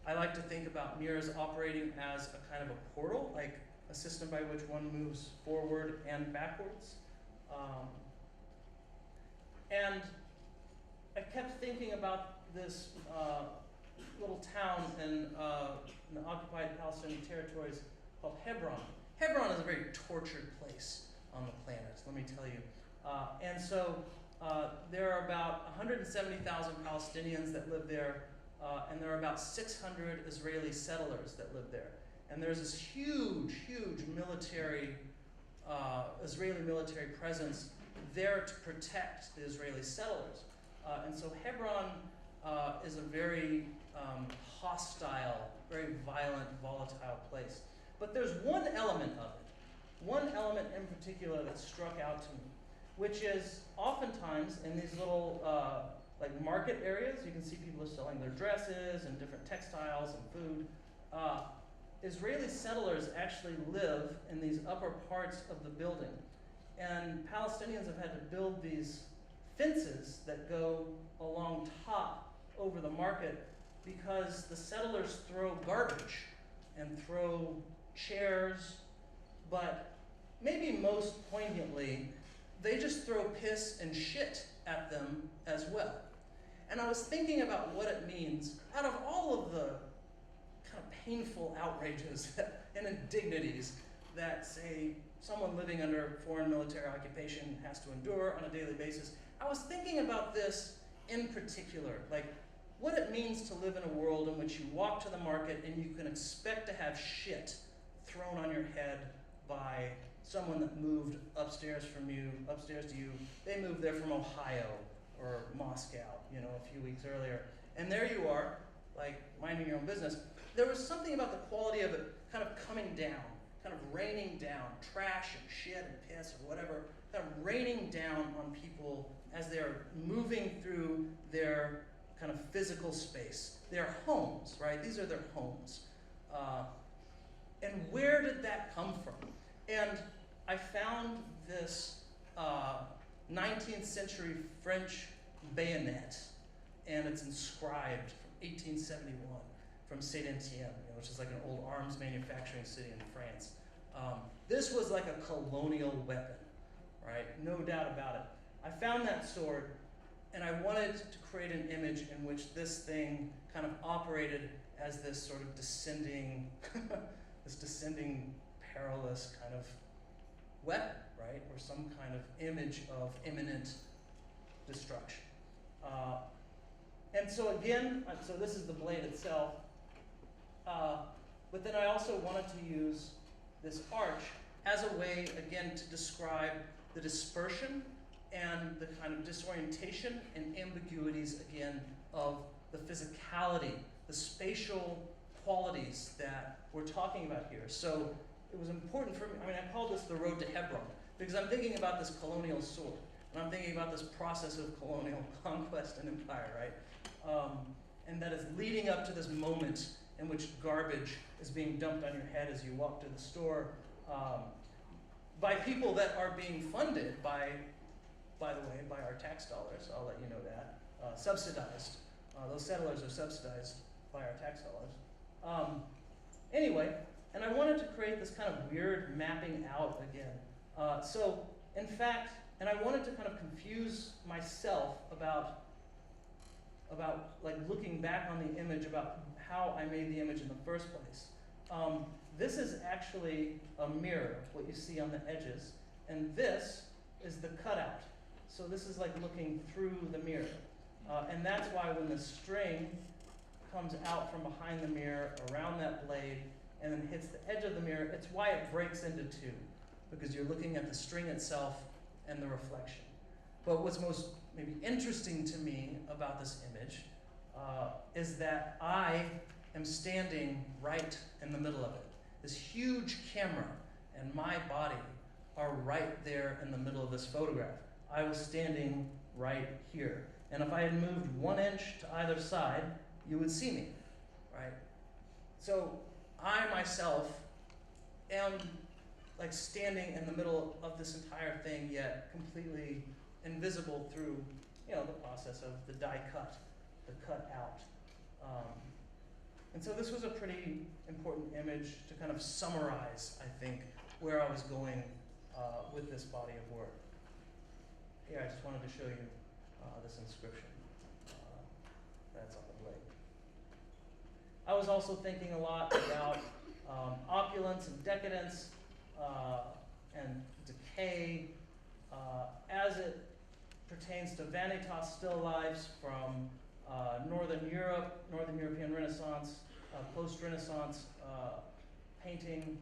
I like to think about mirrors operating as a kind of a portal, like a system by which one moves forward and backwards. And I kept thinking about this little town in the occupied Palestinian territories called Hebron. Hebron is a very tortured place on the planet, let me tell you. And so there are about 170,000 Palestinians that live there, and there are about 600 Israeli settlers that live there. And there's this huge, huge military, Israeli military presence there to protect the Israeli settlers. And so Hebron is a very hostile, very violent, volatile place. But there's one element of it, one element in particular that struck out to me, which is oftentimes in these little like market areas, you can see people are selling their dresses and different textiles and food. Israeli settlers actually live in these upper parts of the building. And Palestinians have had to build these fences that go along top over the market because the settlers throw garbage and throw chairs, but maybe most poignantly, they just throw piss and shit at them as well. And I was thinking about what it means out of all of the kind of painful outrages and indignities that, say, someone living under foreign military occupation has to endure on a daily basis. I was thinking about this in particular, like what it means to live in a world in which you walk to the market and you can expect to have shit thrown on your head by someone that moved upstairs to you. They moved there from Ohio or Moscow, you know, a few weeks earlier. And there you are, like minding your own business. There was something about the quality of it kind of coming down, kind of raining down, trash and shit and piss or whatever, kind of raining down on people as they're moving through their kind of physical space. Their homes, right? These are their homes. And where did that come from? And I found this 19th century French bayonet, and it's inscribed from 1871 from Saint Etienne, which is like an old arms manufacturing city in France. This was like a colonial weapon, right? No doubt about it. I found that sword, and I wanted to create an image in which this thing kind of operated as this sort of descending, this descending perilous kind of weapon, right? Or some kind of image of imminent destruction. And so again, so this is the blade itself. But then I also wanted to use this arch as a way, again, to describe the dispersion and the kind of disorientation and ambiguities, again, of the physicality, the spatial qualities that we're talking about here. So it was important for me, I call this the road to Hebron, because I'm thinking about this colonial sword, and I'm thinking about this process of colonial conquest and empire, right? And that is leading up to this moment in which garbage is being dumped on your head as you walk to the store, by people that are being funded by the way, by our tax dollars. I'll let you know that. Subsidized. Those settlers are subsidized by our tax dollars. Anyway, and I wanted to create this kind of weird mapping out again. So, in fact, and I wanted to kind of confuse myself about like looking back on the image, about how I made the image in the first place. This is actually a mirror, what you see on the edges, and this is the cutout. So this is like looking through the mirror. And that's why when the string comes out from behind the mirror, around that blade, and then hits the edge of the mirror, it's why it breaks into two, because you're looking at the string itself and the reflection. But what's most maybe interesting to me about this image is that I am standing right in the middle of it. This huge camera and my body are right there in the middle of this photograph. I was standing right here. And if I had moved 1 inch to either side, you would see me, right? So I myself am like standing in the middle of this entire thing, yet completely invisible through, the process of the die cut, the cut out. And so this was a pretty important image to kind of summarize, I think, where I was going with this body of work. Here, I just wanted to show you this inscription that's on the blade. I was also thinking a lot about opulence and decadence and decay as it pertains to vanitas still lifes from Northern Europe, Northern European Renaissance, post-Renaissance painting,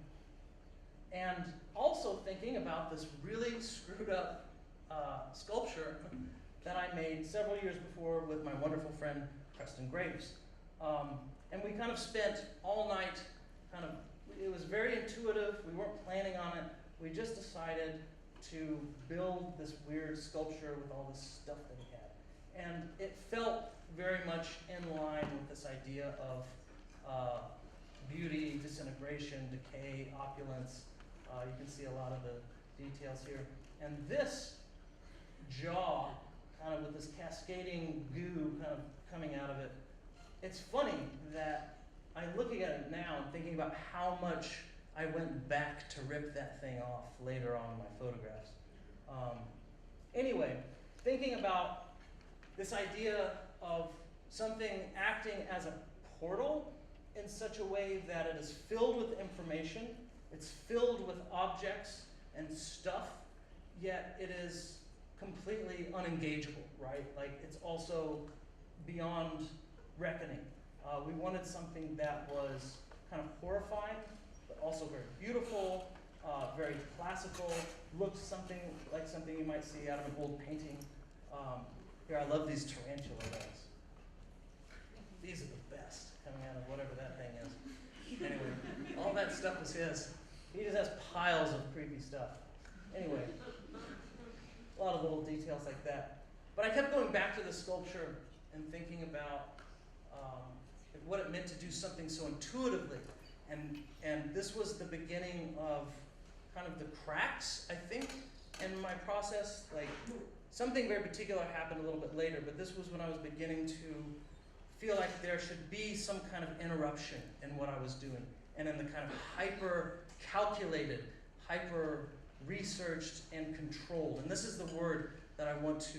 and also thinking about this really screwed up sculpture that I made several years before with my wonderful friend Preston Graves. And we kind of spent all night it was very intuitive, we weren't planning on it, we just decided to build this weird sculpture with all this stuff that he had. And it felt very much in line with this idea of beauty, disintegration, decay, opulence. You can see a lot of the details here. And this jaw, kind of with this cascading goo kind of coming out of it, it's funny that I'm looking at it now and thinking about how much I went back to rip that thing off later on in my photographs. Anyway, thinking about this idea of something acting as a portal in such a way that it is filled with information, it's filled with objects and stuff, yet it is completely unengageable, right? Like, it's also beyond reckoning. We wanted something that was kind of horrifying, but also very beautiful, very classical, looked something like something you might see out of an old painting. Here, I love these tarantula guys. These are the best, coming out of whatever that thing is. Anyway, all that stuff was his. He just has piles of creepy stuff. Anyway, a lot of little details like that. But I kept going back to the sculpture and thinking about what it meant to do something so intuitively. And this was the beginning of kind of the cracks, I think, in my process. Like, something very particular happened a little bit later, but this was when I was beginning to feel like there should be some kind of interruption in what I was doing, and in the kind of hyper-calculated, hyper-researched and controlled. And this is the word that I want to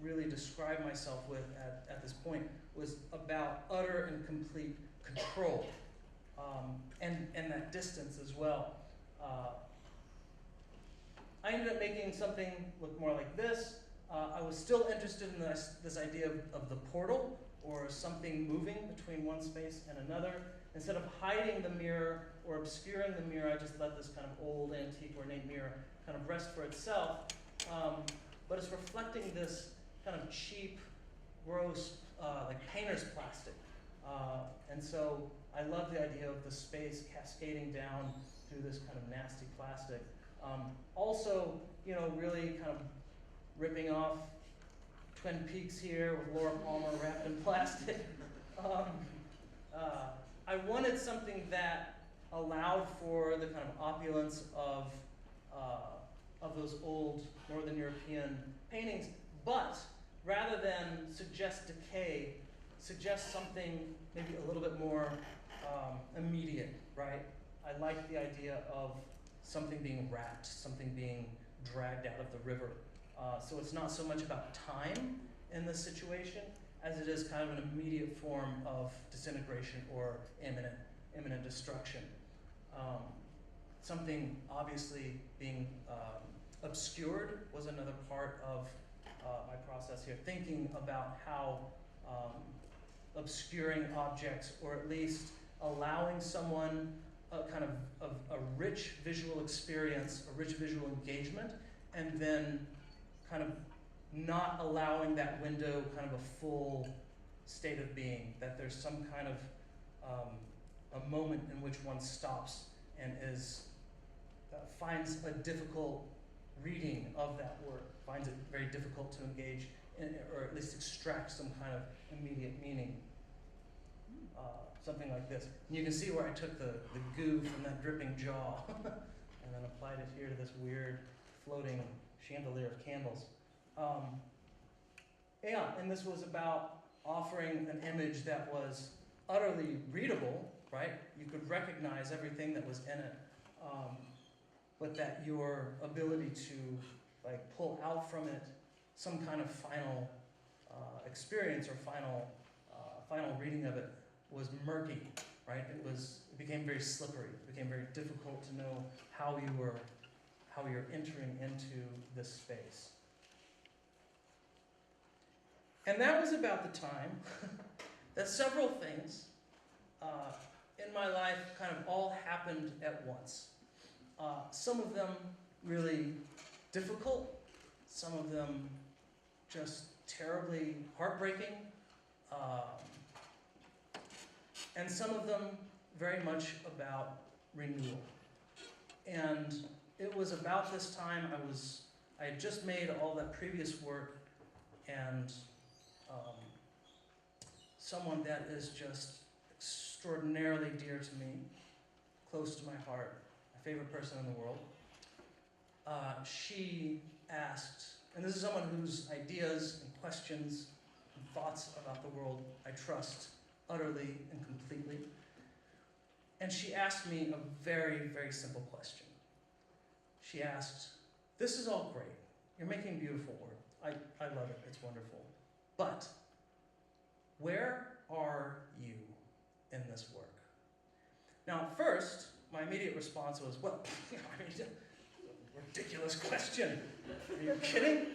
really describe myself with at this point, was about utter and complete control, and that distance as well. I ended up making something look more like this. I was still interested in this idea of the portal, or something moving between one space and another. Instead of hiding the mirror or obscuring the mirror, I just let this kind of old, antique, ornate mirror kind of rest for itself. But it's reflecting this kind of cheap, gross, like painter's plastic. And so I love the idea of the space cascading down through this kind of nasty plastic. Also, you know, really kind of ripping off Twin Peaks here with Laura Palmer wrapped in plastic. I wanted something that allowed for the kind of opulence of those old Northern European paintings, but rather than suggest decay, suggest something maybe a little bit more immediate, right? I like the idea of something being wrapped, something being dragged out of the river. So it's not so much about time in this situation as it is kind of an immediate form of disintegration or imminent destruction. Something obviously being obscured was another part of my process here, thinking about how obscuring objects, or at least allowing someone a kind of a rich visual experience, a rich visual engagement, and then kind of not allowing that window kind of a full state of being, that there's some kind of a moment in which one stops and finds a difficult reading of that work, finds it very difficult to engage in, or at least extract some kind of immediate meaning. Something like this. And you can see where I took the goo from that dripping jaw and then applied it here to this weird floating chandelier of candles. Yeah, and this was about offering an image that was utterly readable, right? You could recognize everything that was in it, but that your ability to like pull out from it some kind of final experience or final reading of it was murky, right? It became very slippery. It became very difficult to know how you're entering into this space. And that was about the time that several things in my life kind of all happened at once. Some of them really difficult, some of them just terribly heartbreaking, and some of them very much about renewal. And it was about this time I had just made all that previous work, and someone that is just extraordinarily dear to me, close to my heart, my favorite person in the world, she asked, and this is someone whose ideas and questions and thoughts about the world I trust utterly and completely, and she asked me a very, very simple question. She asked, "This is all great. You're making beautiful work. I love it. It's wonderful. But where are you in this work?" Now, at first, my immediate response was, well, I mean, ridiculous question. Are you kidding?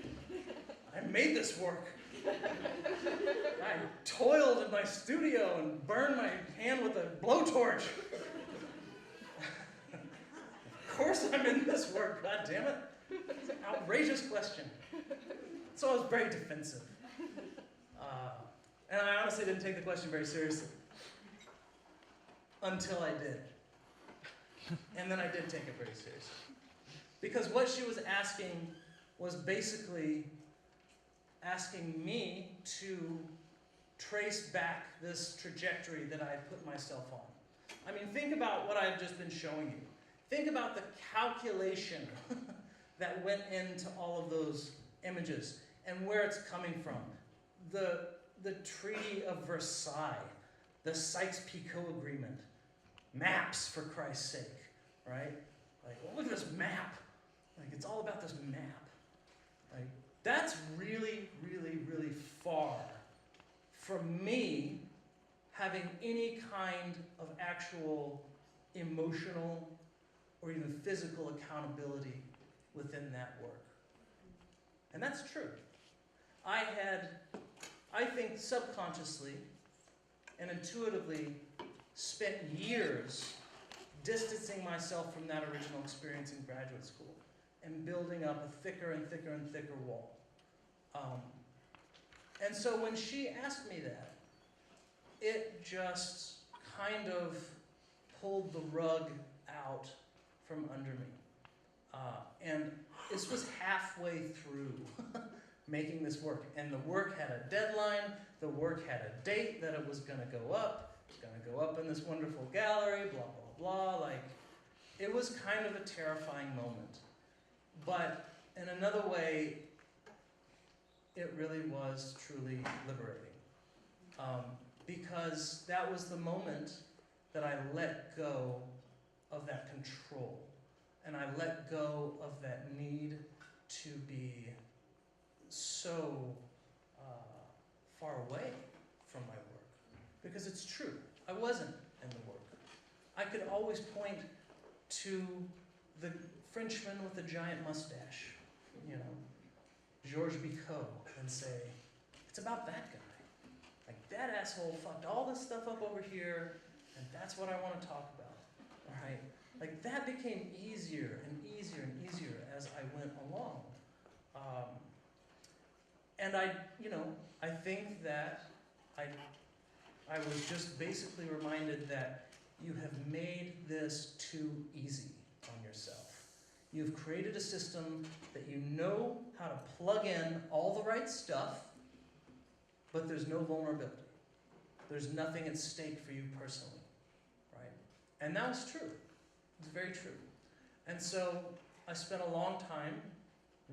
I made this work. I toiled in my studio and burned my hand with a blowtorch. Of course I'm in this work, God damn it. It's an outrageous question. So I was very defensive. And I honestly didn't take the question very seriously. Until I did. And then I did take it very seriously. Because what she was asking was basically asking me to trace back this trajectory that I had put myself on. I mean, think about what I've just been showing you. Think about the calculation that went into all of those images. and where it's coming from. The Treaty of Versailles, the Sykes-Picot Agreement, maps, for Christ's sake, right? Like, well, look at this map. Like, it's all about this map. Like, that's really, really, really far from me having any kind of actual emotional or even physical accountability within that work. And that's true. I had, I think subconsciously and intuitively, spent years distancing myself from that original experience in graduate school and building up a thicker and thicker and thicker wall. And so when she asked me that, it just kind of pulled the rug out from under me. And this was halfway through making this work. And the work had a deadline, the work had a date that it was going to go up. It's going to go up in this wonderful gallery, blah, blah, blah. Like, it was kind of a terrifying moment. But in another way, it really was truly liberating. Because that was the moment that I let go of that control. And I let go of that need to be so far away from my work. Because it's true, I wasn't in the work. I could always point to the Frenchman with the giant mustache, you know, Georges Picot, and say, it's about that guy. Like, that asshole fucked all this stuff up over here, and that's what I want to talk about, all right? Like, that became easier and easier and easier as I went along. And I think that I was just basically reminded that you have made this too easy on yourself. You've created a system that you know how to plug in all the right stuff, but there's no vulnerability. There's nothing at stake for you personally, right? And that was true. It's very true. And so I spent a long time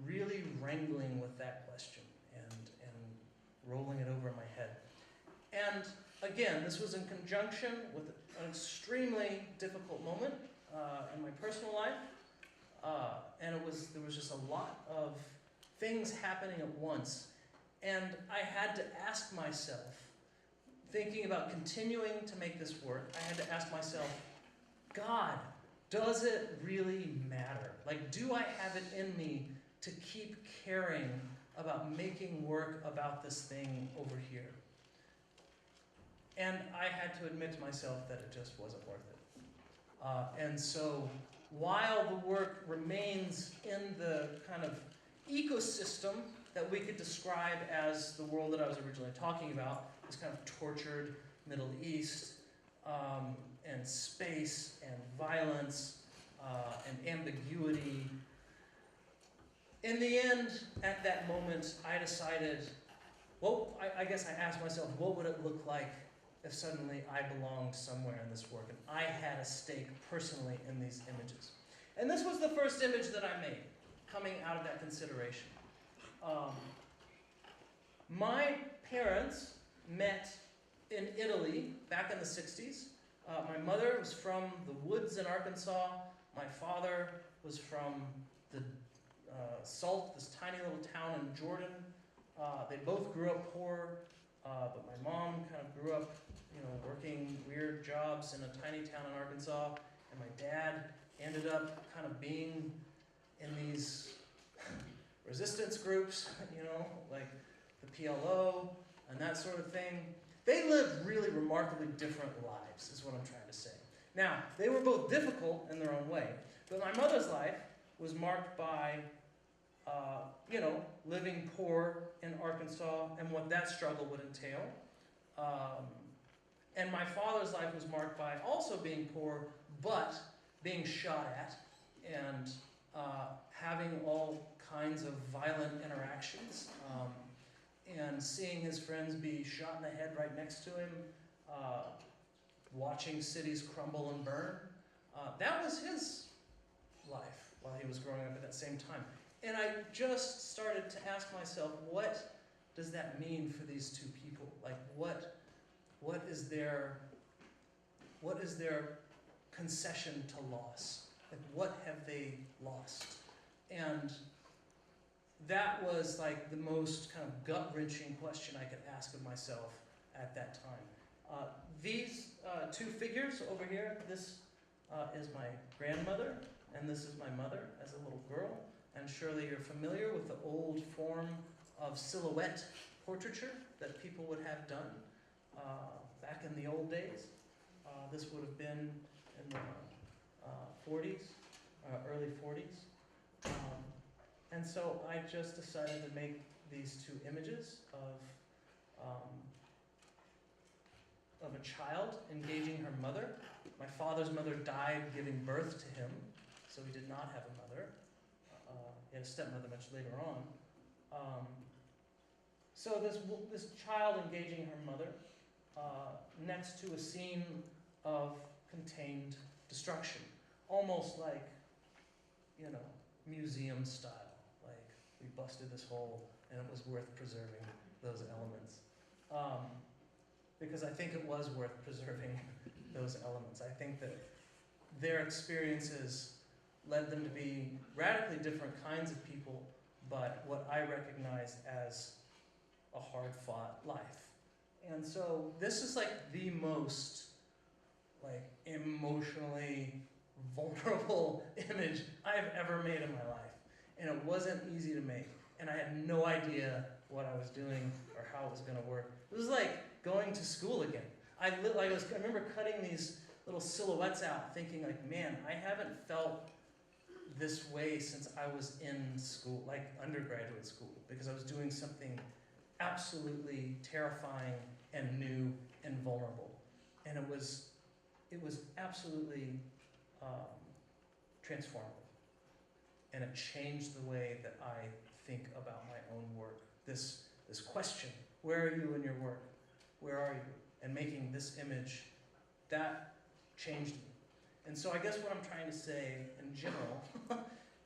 really wrangling with that question and rolling it over in my head. And again, this was in conjunction with an extremely difficult moment in my personal life. And there was just a lot of things happening at once. And I had to ask myself, thinking about continuing to make this work, I had to ask myself, God, does it really matter? Like, do I have it in me to keep caring about making work about this thing over here? And I had to admit to myself that it just wasn't worth it. And so while the work remains in the kind of ecosystem that we could describe as the world that I was originally talking about, this kind of tortured Middle East, and space, and violence, and ambiguity, in the end, at that moment, I decided, well, I guess I asked myself, what would it look like if suddenly I belonged somewhere in this work and I had a stake personally in these images? And this was the first image that I made, coming out of that consideration. My parents met in Italy back in the 60s. My mother was from the woods in Arkansas. My father was from the Salt, this tiny little town in Jordan. They both grew up poor, but my mom kind of grew up, working weird jobs in a tiny town in Arkansas, and my dad ended up kind of being in these resistance groups, like the PLO and that sort of thing. They lived really remarkably different lives, is what I'm trying to say. Now, they were both difficult in their own way, but my mother's life was marked by living poor in Arkansas and what that struggle would entail. And my father's life was marked by also being poor, but being shot at and having all kinds of violent interactions, and seeing his friends be shot in the head right next to him, watching cities crumble and burn. That was his life while he was growing up at that same time. And I just started to ask myself, what does that mean for these two people? Like, what is their concession to loss? Like, what have they lost? And that was like the most kind of gut-wrenching question I could ask of myself at that time. These two figures over here, this is my grandmother, and this is my mother as a little girl. And surely you're familiar with the old form of silhouette portraiture that people would have done back in the old days. This would have been in the 40s, early 40s. And so I just decided to make these two images of a child engaging her mother. My father's mother died giving birth to him, so he did not have a mother. He had a stepmother much later on. So this child engaging her mother next to a scene of contained destruction, almost like, museum style. Like, we busted this hole and it was worth preserving those elements. Because I think it was worth preserving those elements. I think that their experiences led them to be radically different kinds of people, but what I recognize as a hard-fought life. And so this is like the most emotionally vulnerable image I've ever made in my life. And it wasn't easy to make. And I had no idea what I was doing or how it was going to work. It was like going to school again. I remember cutting these little silhouettes out, thinking like, man, I haven't felt this way since I was in school, like undergraduate school, because I was doing something absolutely terrifying and new and vulnerable. And it was absolutely transformative. And it changed the way that I think about my own work. This question, where are you in your work? Where are you? And making this image, that changed me. And so I guess what I'm trying to say in general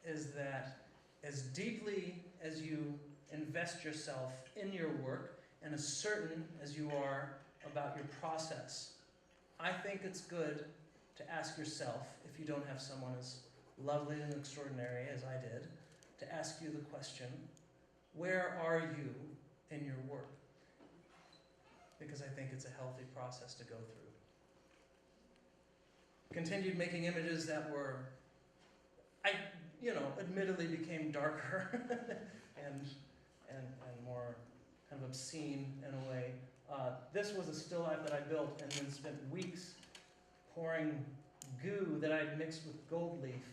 is that as deeply as you invest yourself in your work and as certain as you are about your process, I think it's good to ask yourself, if you don't have someone as lovely and extraordinary as I did, to ask you the question, where are you in your work? Because I think it's a healthy process to go through. Continued making images that were, admittedly became darker and more kind of obscene in a way. This was a still life that I built and then spent weeks pouring goo that I had mixed with gold leaf,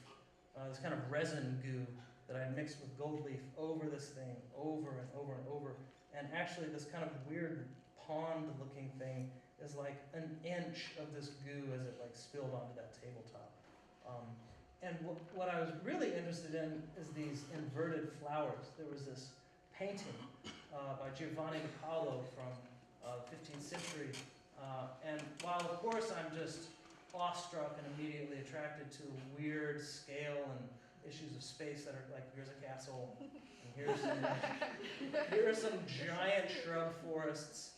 this kind of resin goo that I had mixed with gold leaf over this thing, over and over and over. And actually this kind of weird pond-looking thing is like an inch of this goo as it spilled onto that tabletop. And what I was really interested in is these inverted flowers. There was this painting by Giovanni di Paolo from 15th century. And while of course I'm just awestruck and immediately attracted to the weird scale and issues of space that are like, here's a castle, and here are some giant shrub forests,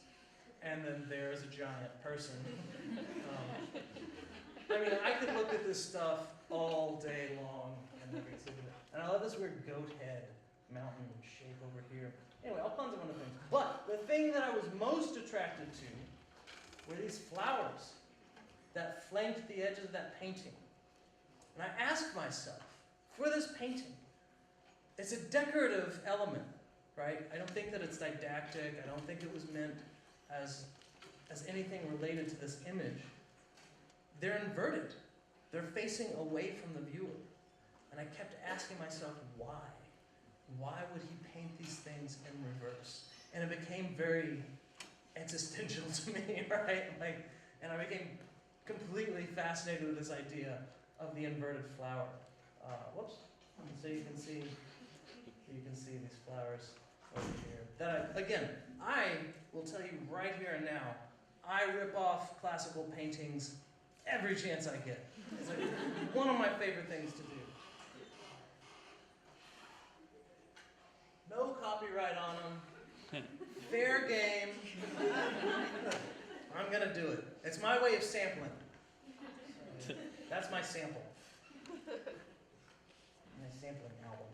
and then there's a giant person. I could look at this stuff all day long and never exhibit it. And I love this weird goat head mountain shape over here. Anyway, all kinds of other things. But the thing that I was most attracted to were these flowers that flanked the edges of that painting. And I asked myself, for this painting, it's a decorative element, right? I don't think that it's didactic. I don't think it was meant as anything related to this image. They're inverted. They're facing away from the viewer. And I kept asking myself, why? Why would he paint these things in reverse? And it became very existential to me, right? And I became completely fascinated with this idea of the inverted flower. Whoops. So you can see these flowers over here. That I will tell you right here and now, I rip off classical paintings every chance I get. It's like one of my favorite things to do. No copyright on them. Fair game. I'm gonna do it. It's my way of sampling. That's my sample. My sampling album.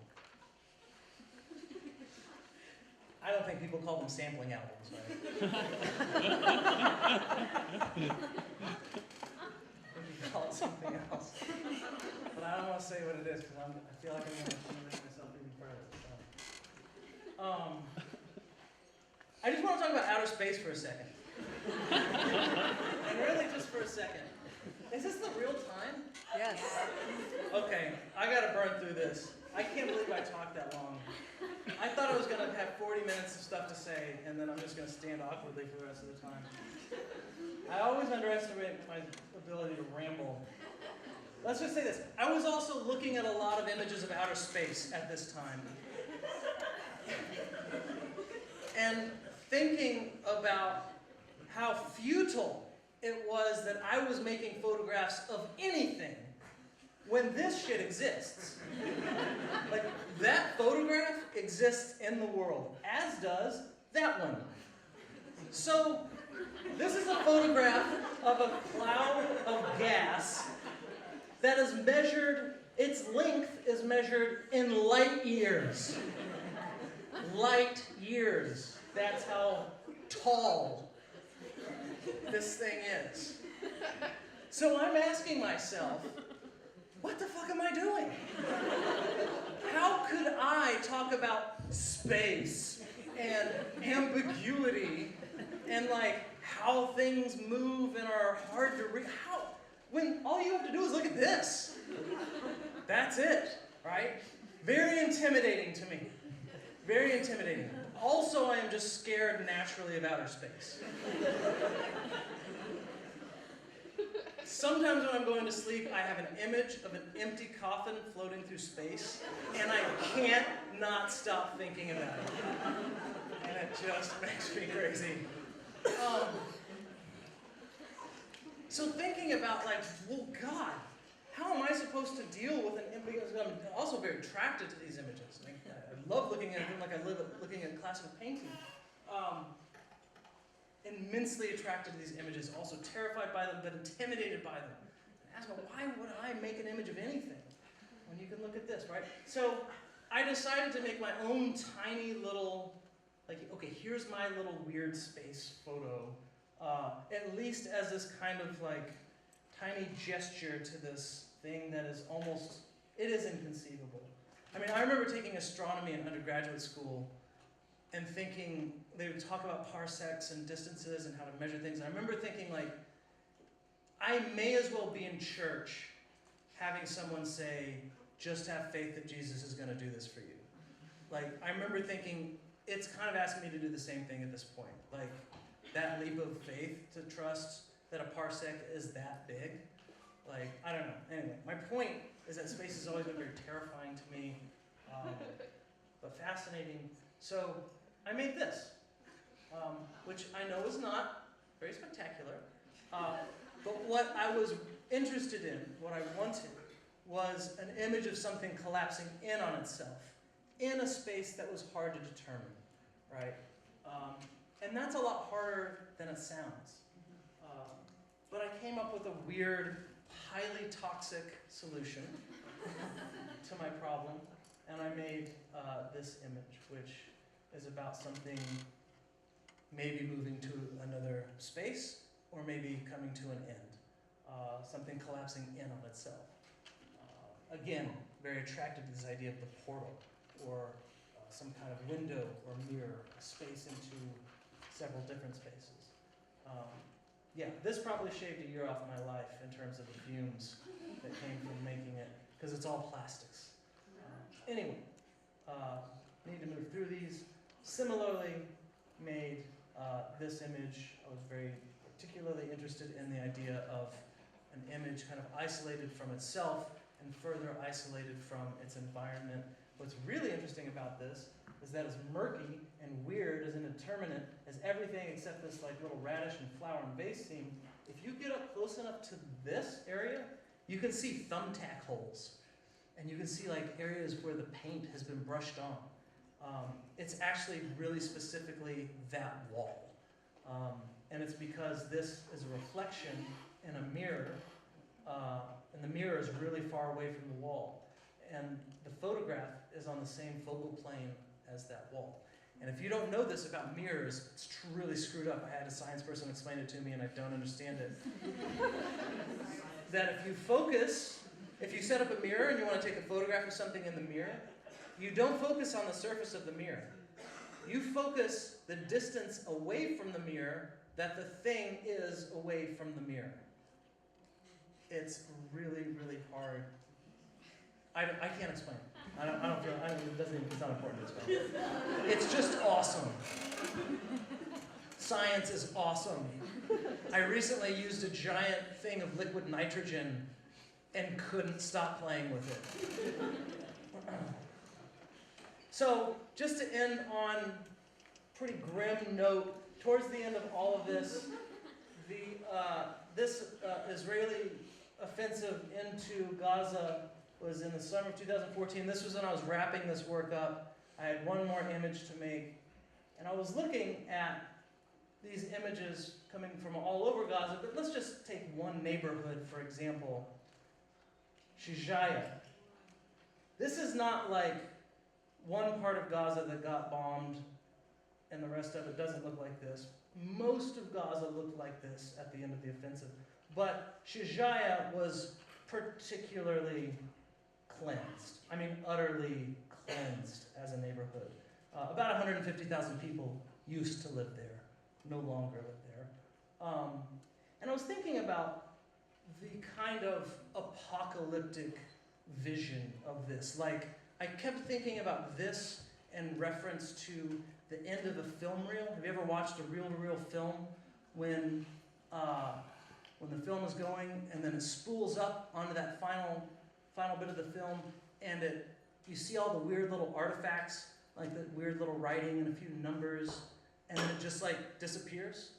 I don't think people call them sampling albums, right? Maybe call it something else. But I don't want to say what it is because I feel like I'm going to make myself even further. So. I just want to talk about outer space for a second. And really just for a second. Is this the real time? Yes. Okay, I gotta burn through this. I can't believe I talked that long. I thought I was gonna have 40 minutes of stuff to say, and then I'm just gonna stand awkwardly for the rest of the time. I always underestimate my ability to ramble. Let's just say this. I was also looking at a lot of images of outer space at this time. And thinking about how futile it was that I was making photographs of anything when this shit exists. Like, that photograph exists in the world, as does that one. So, this is a photograph of a cloud of gas that is measured, its length is measured in light years. Light years. That's how tall this thing is. So I'm asking myself, what the fuck am I doing? How could I talk about space and ambiguity and like how things move and are hard to read? How? When all you have to do is look at this. That's it, right? Very intimidating to me. Very intimidating. Also, I am just scared naturally of outer space. Sometimes when I'm going to sleep, I have an image of an empty coffin floating through space, and I can't not stop thinking about it. And it just makes me crazy. So thinking about like, well, God, how am I supposed to deal with an image? Because I'm also very attracted to these images. Like, I love looking at them like I live looking at classical painting. Immensely attracted to these images, also terrified by them, but intimidated by them. And ask me, why would I make an image of anything when you can look at this, right? So I decided to make my own tiny little, like, okay, here's my little weird space photo, at least as this kind of like tiny gesture to this thing that is almost, it is inconceivable. I mean, I remember taking astronomy in undergraduate school and thinking, they would talk about parsecs and distances and how to measure things. And I remember thinking, like, I may as well be in church having someone say, just have faith that Jesus is going to do this for you. Like, I remember thinking, it's kind of asking me to do the same thing at this point. Like, that leap of faith to trust that a parsec is that big. Like, I don't know. Anyway, my point is that space has always been very terrifying to me, but fascinating. So I made this, which I know is not very spectacular, but what I was interested in, what I wanted, was an image of something collapsing in on itself, in a space that was hard to determine, right? And that's a lot harder than it sounds. But I came up with a weird, highly toxic solution to my problem, and I made this image, which is about something maybe moving to another space, or maybe coming to an end. Something collapsing in on itself. Again, very attracted to this idea of the portal, or some kind of window or mirror, space into several different spaces. Yeah, this probably shaved a year off my life in terms of the fumes that came from making it, because it's all plastics. Anyway, need to move through these. Similarly, made this image. I was very particularly interested in the idea of an image kind of isolated from itself and further isolated from its environment. What's really interesting about this is that as murky and weird, as indeterminate as everything except this like little radish and flower and vase seem, if you get up close enough to this area, you can see thumbtack holes. And you can see like areas where the paint has been brushed on. It's actually really specifically that wall. And it's because this is a reflection in a mirror, and the mirror is really far away from the wall. And the photograph is on the same focal plane as that wall. And if you don't know this about mirrors, it's really screwed up. I had a science person explain it to me and I don't understand it. That if you focus, if you set up a mirror and you want to take a photograph of something in the mirror, you don't focus on the surface of the mirror. You focus the distance away from the mirror that the thing is away from the mirror. It's really, really hard. I can't explain it. It's not important to explain. It's just awesome. Science is awesome. I recently used a giant thing of liquid nitrogen and couldn't stop playing with it. So, just to end on a pretty grim note, towards the end of all of this, this Israeli offensive into Gaza was in the summer of 2014. This was when I was wrapping this work up. I had one more image to make. And I was looking at these images coming from all over Gaza, but let's just take one neighborhood, for example, Shijaya. This is not like one part of Gaza that got bombed and the rest of it doesn't look like this. Most of Gaza looked like this at the end of the offensive. But Shijaya was particularly cleansed. I mean, utterly cleansed as a neighborhood. About 150,000 people used to live there, no longer live there. And I was thinking about the kind of apocalyptic vision of this. Like, I kept thinking about this in reference to the end of a film reel. Have you ever watched a reel-to-reel film when the film is going and then it spools up onto that final bit of the film, and you see all the weird little artifacts, like the weird little writing and a few numbers, and then it just like disappears,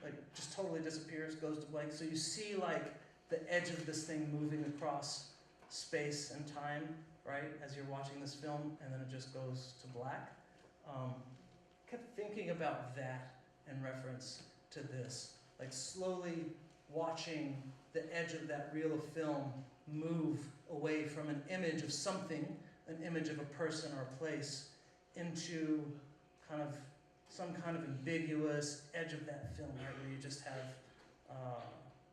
like just totally disappears, goes to blank. So you see like the edge of this thing moving across space and time, right, as you're watching this film, and then it just goes to black. Kept thinking about that in reference to this, like slowly watching the edge of that reel of film move away from an image of something, an image of a person or a place, into kind of some kind of ambiguous edge of that film, right, where you just have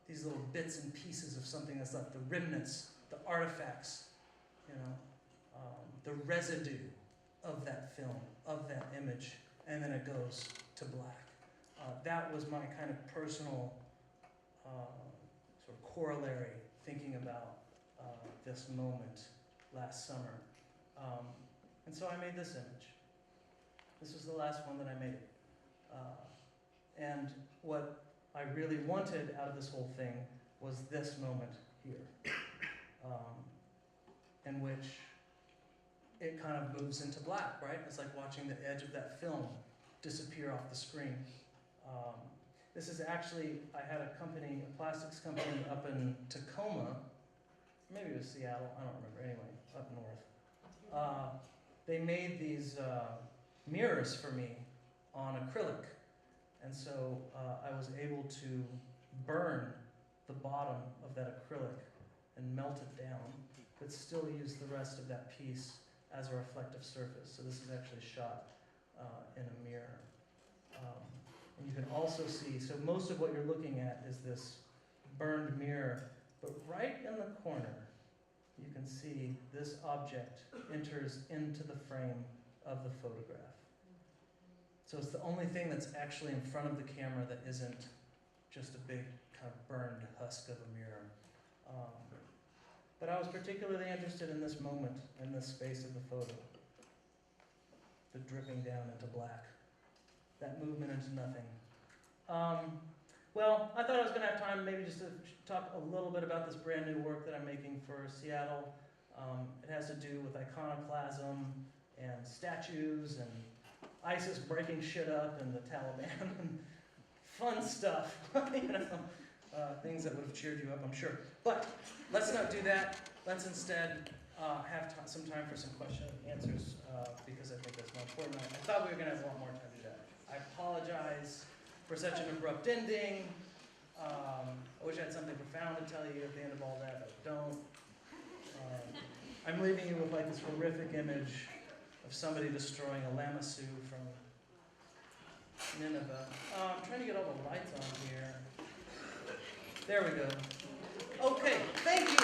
these little bits and pieces of something that's left, the remnants, the artifacts, the residue of that film, of that image, and then it goes to black. That was my kind of personal sort of corollary thinking about this moment last summer. And so I made this image. This was the last one that I made. And what I really wanted out of this whole thing was this moment here, in which it kind of moves into black, right? It's like watching the edge of that film disappear off the screen. This is actually, I had a company, a plastics company up in Tacoma, maybe it was Seattle, I don't remember, anyway, up north. They made these mirrors for me on acrylic. And so I was able to burn the bottom of that acrylic and melt it down, but still use the rest of that piece as a reflective surface. So this is actually shot in a mirror. And you can also see, so most of what you're looking at is this burned mirror, but right in the corner, you can see this object enters into the frame of the photograph. So it's the only thing that's actually in front of the camera that isn't just a big kind of burned husk of a mirror. But I was particularly interested in this moment, in this space of the photo. The dripping down into black. That movement into nothing. Well, I thought I was going to have time maybe just to talk a little bit about this brand new work that I'm making for Seattle. It has to do with iconoclasm and statues and ISIS breaking shit up and the Taliban and fun stuff, things that would have cheered you up, I'm sure. But let's not do that. Let's instead have some time for some question and answers because I think that's more important. I thought we were going to have a lot more time to do that. I apologize for such an abrupt ending. I wish I had something profound to tell you at the end of all that, but I don't. I'm leaving you with like this horrific image of somebody destroying a lamassu from Nineveh. I'm trying to get all the lights on here. There we go. Okay, thank you.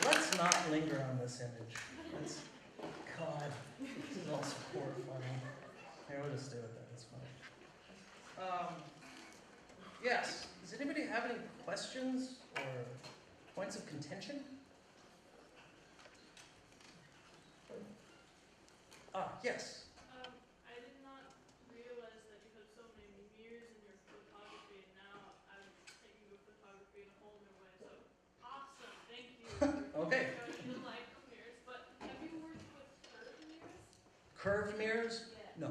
Let's not linger on this image. God, this is all horrifying. Here, we'll just stay with that. That's fine. Yes. Does anybody have any questions or points of contention? Yes. I did not realize that you have so many mirrors in your photography, and now I'm taking your photography in a whole new way. So awesome! Thank you. Okay. Showing the light of mirrors. But have you worked with curved mirrors? Curved mirrors? Yeah. No.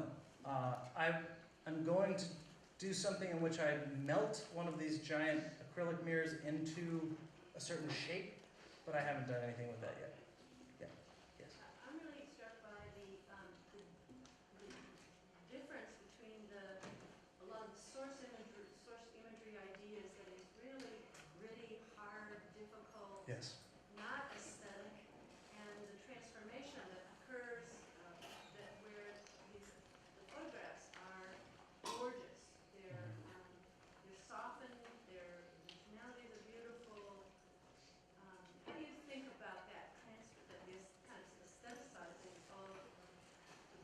I'm going to do something in which I melt one of these giant acrylic mirrors into a certain shape, but I haven't done anything with that yet. Yeah. Yes. I'm really struck by the difference between a lot of the source imagery ideas that is really gritty, hard, difficult, Yes. not aesthetic, and the transformation that occurs where the photographs are gorgeous. They're softened. The tonalities are beautiful. How do you think about that transfer? That this kind of aestheticizing of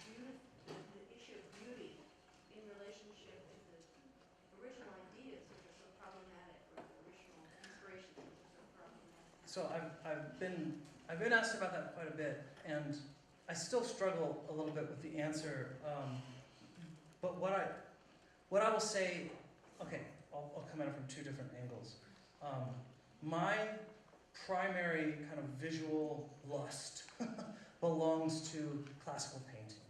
the issue of beauty in relationship to the original ideas, which are so problematic, or the original inspirations, which are so problematic. So I've been asked about that quite a bit, and I still struggle a little bit with the answer. But what I will say, okay, I'll come at it from two different angles. My primary kind of visual lust belongs to classical painting.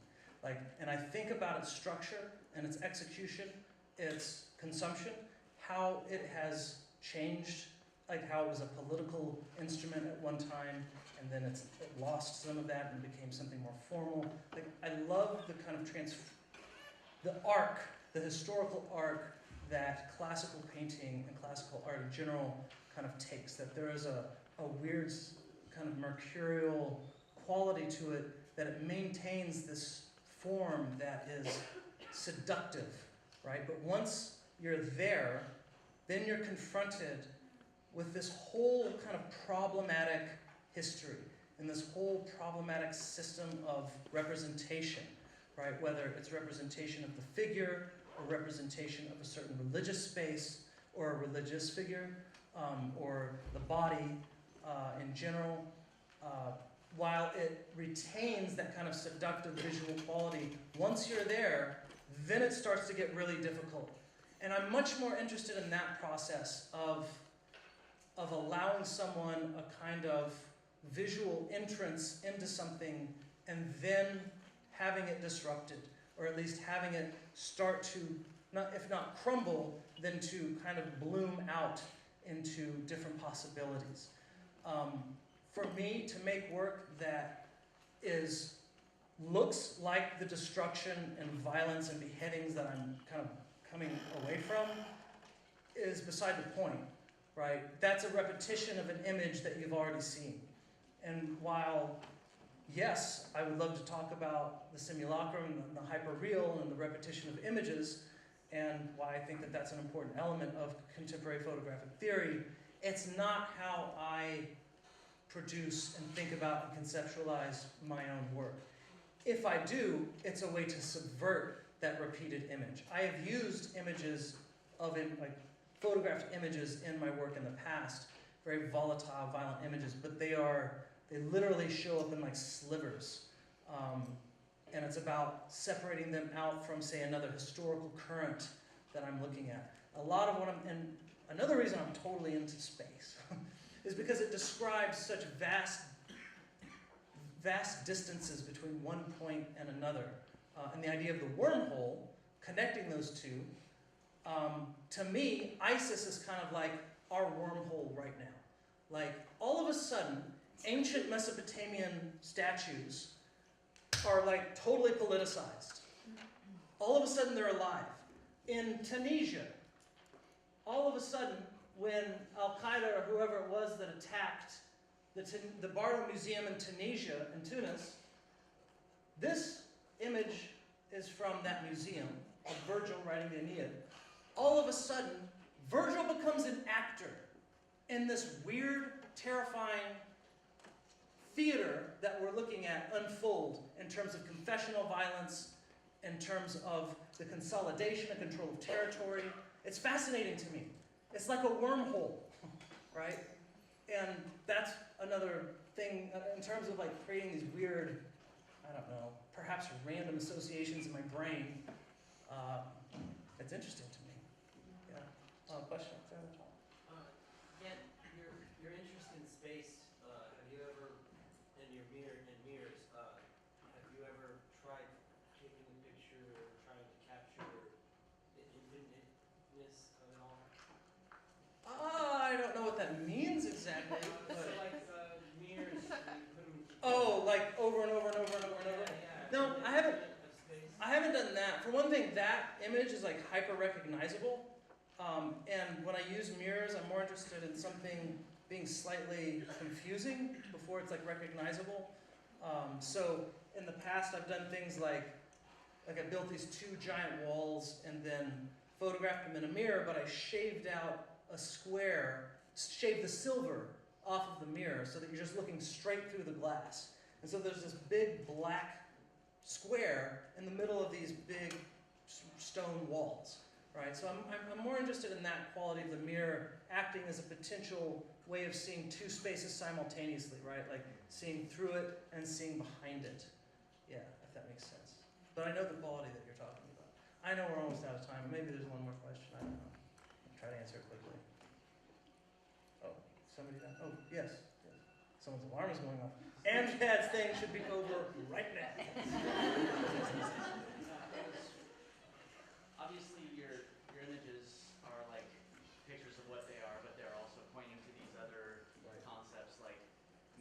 And I think about its structure and its execution, its consumption, how it has changed, like how it was a political instrument at one time, and then it lost some of that and became something more formal. I love the kind of the arc, the historical arc that classical painting and classical art in general kind of takes, that there is a weird kind of mercurial quality to it, that it maintains this form that is seductive, right? But once you're there, then you're confronted with this whole kind of problematic history and this whole problematic system of representation, right? Whether it's representation of the figure or representation of a certain religious space or a religious figure, or the body in general, while it retains that kind of seductive visual quality, once you're there, then it starts to get really difficult. And I'm much more interested in that process of allowing someone a kind of visual entrance into something and then having it disrupted, or at least having it start to, if not crumble, then to kind of bloom out into different possibilities. For me, to make work that looks like the destruction and violence and beheadings that I'm kind of coming away from is beside the point, right? That's a repetition of an image that you've already seen. And while, yes, I would love to talk about the simulacrum and the hyperreal and the repetition of images, and why I think that that's an important element of contemporary photographic theory, it's not how I produce and think about and conceptualize my own work. If I do, it's a way to subvert that repeated image. I have used images photographed images in my work in the past, very volatile, violent images, but they literally show up in like slivers. And it's about separating them out from, say, another historical current that I'm looking at. And another reason I'm totally into space is because it describes such vast vast distances between one point and another. And the idea of the wormhole, connecting those two, to me, ISIS is kind of like our wormhole right now. Like, all of a sudden, ancient Mesopotamian statues are like totally politicized. All of a sudden, they're alive. In Tunisia, all of a sudden, when Al-Qaeda or whoever it was that attacked the Bardo Museum in Tunisia, in Tunis, this image is from that museum of Virgil writing the Aeneid. All of a sudden, Virgil becomes an actor in this weird, terrifying theater that we're looking at unfold in terms of confessional violence, in terms of the consolidation and control of territory. It's fascinating to me. It's like a wormhole, right? And that's another thing in terms of like creating these weird, I don't know, perhaps random associations in my brain. It's interesting to me. Yeah. Question? Again, your interest in space. Have you ever, in mirrors, have you ever tried taking a picture or trying to capture the infiniteness of it all? I don't know what that means exactly. So like mirrors, you put them. Oh, like over and over and over and over and over. Yeah. No, I haven't. Of space. I haven't done that. For one thing, that image is like hyper recognizable. And when I use mirrors, I'm more interested in something being slightly confusing before it's like recognizable. So in the past, I've done things like I built these two giant walls and then photographed them in a mirror, but I shaved out a square, shaved the silver off of the mirror so that you're just looking straight through the glass. And so there's this big black square in the middle of these big stone walls, right? So I'm more interested in that quality of the mirror acting as a potential way of seeing two spaces simultaneously, right? Like seeing through it and seeing behind it. Yeah, if that makes sense. But I know the quality that you're talking about. I know we're almost out of time. Maybe there's one more question. I don't know. I'll try to answer it quickly. Oh, somebody down. Oh, yes. Someone's alarm is going off. Amjad's thing should be over right now. Obviously, your images are like pictures of what they are, but they're also pointing to these other concepts like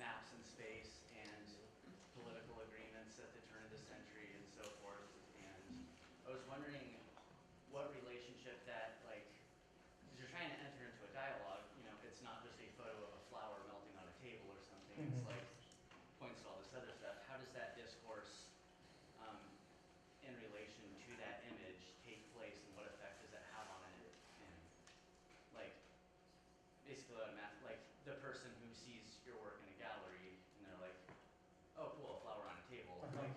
maps in space and political agreements at the turn of the century and so forth. And I was wondering what relationship that, like, because you're trying to enter into a dialogue, you know, it's not just a photo of a flower melting on a table or something. It's like points to all this other stuff. How does that discourse in relation to that image take place, and what effect does it have on it? And like, basically, like the person who sees your work in a gallery and they're like, "Oh, cool, a flower on a table." Like,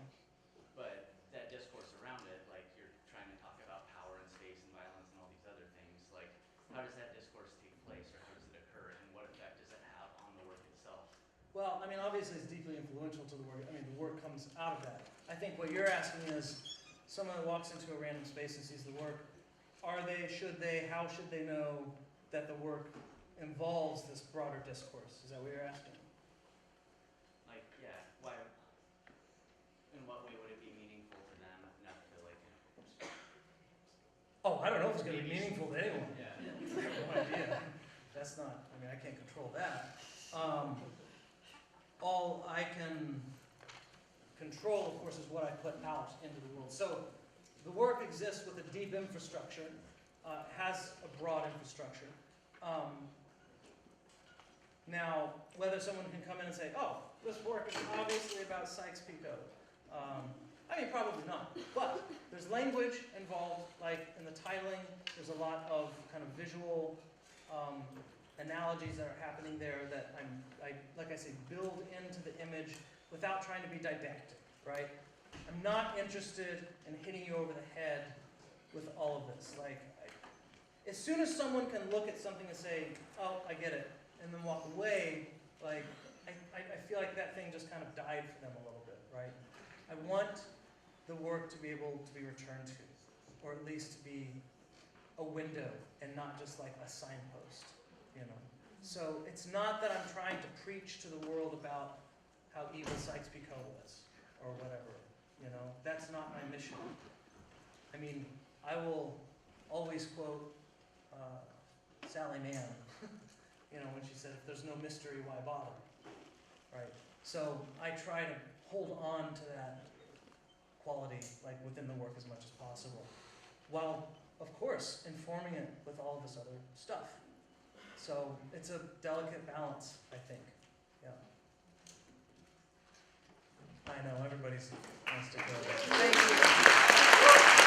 but that discourse around it, like you're trying to talk about power and space and violence and all these other things. Like, how does that discourse take place, or how does it occur, and what effect does it have on the work itself? Well, I mean, obviously it's deeply influential to the work. I mean, the work comes out of that. I think what you're asking is, someone that walks into a random space and sees the work, how should they know that the work involves this broader discourse? Is that what you're asking? Like, yeah, why, in what way would it be meaningful to them enough to like, Oh, I don't know if it's going to be meaningful to anyone. yeah. I have no idea. That's not, I mean, I can't control that. All I can control, of course, is what I put out into the world. So the work exists with a deep infrastructure, has a broad infrastructure. Now, whether someone can come in and say, oh, this work is obviously about SykesPicot. I mean, probably not. But there's language involved, like in the titling, there's a lot of kind of visual analogies that are happening there that I, like I say, build into the image without trying to be didactic, right? I'm not interested in hitting you over the head with all of this. Like, as soon as someone can look at something and say, oh, I get it, and then walk away, like, I feel like that thing just kind of died for them a little bit, right? I want the work to be able to be returned to, or at least to be a window and not just like a signpost, you know? So it's not that I'm trying to preach to the world about how evil SykesPicot was, or whatever. You know, that's not my mission. I mean, I will always quote Sally Mann, you know, when she said, "If there's no mystery, why bother?" Right. So I try to hold on to that quality, like within the work as much as possible, while of course informing it with all of this other stuff. So it's a delicate balance, I think. Yeah. I know everybody's wants to go. Thank you.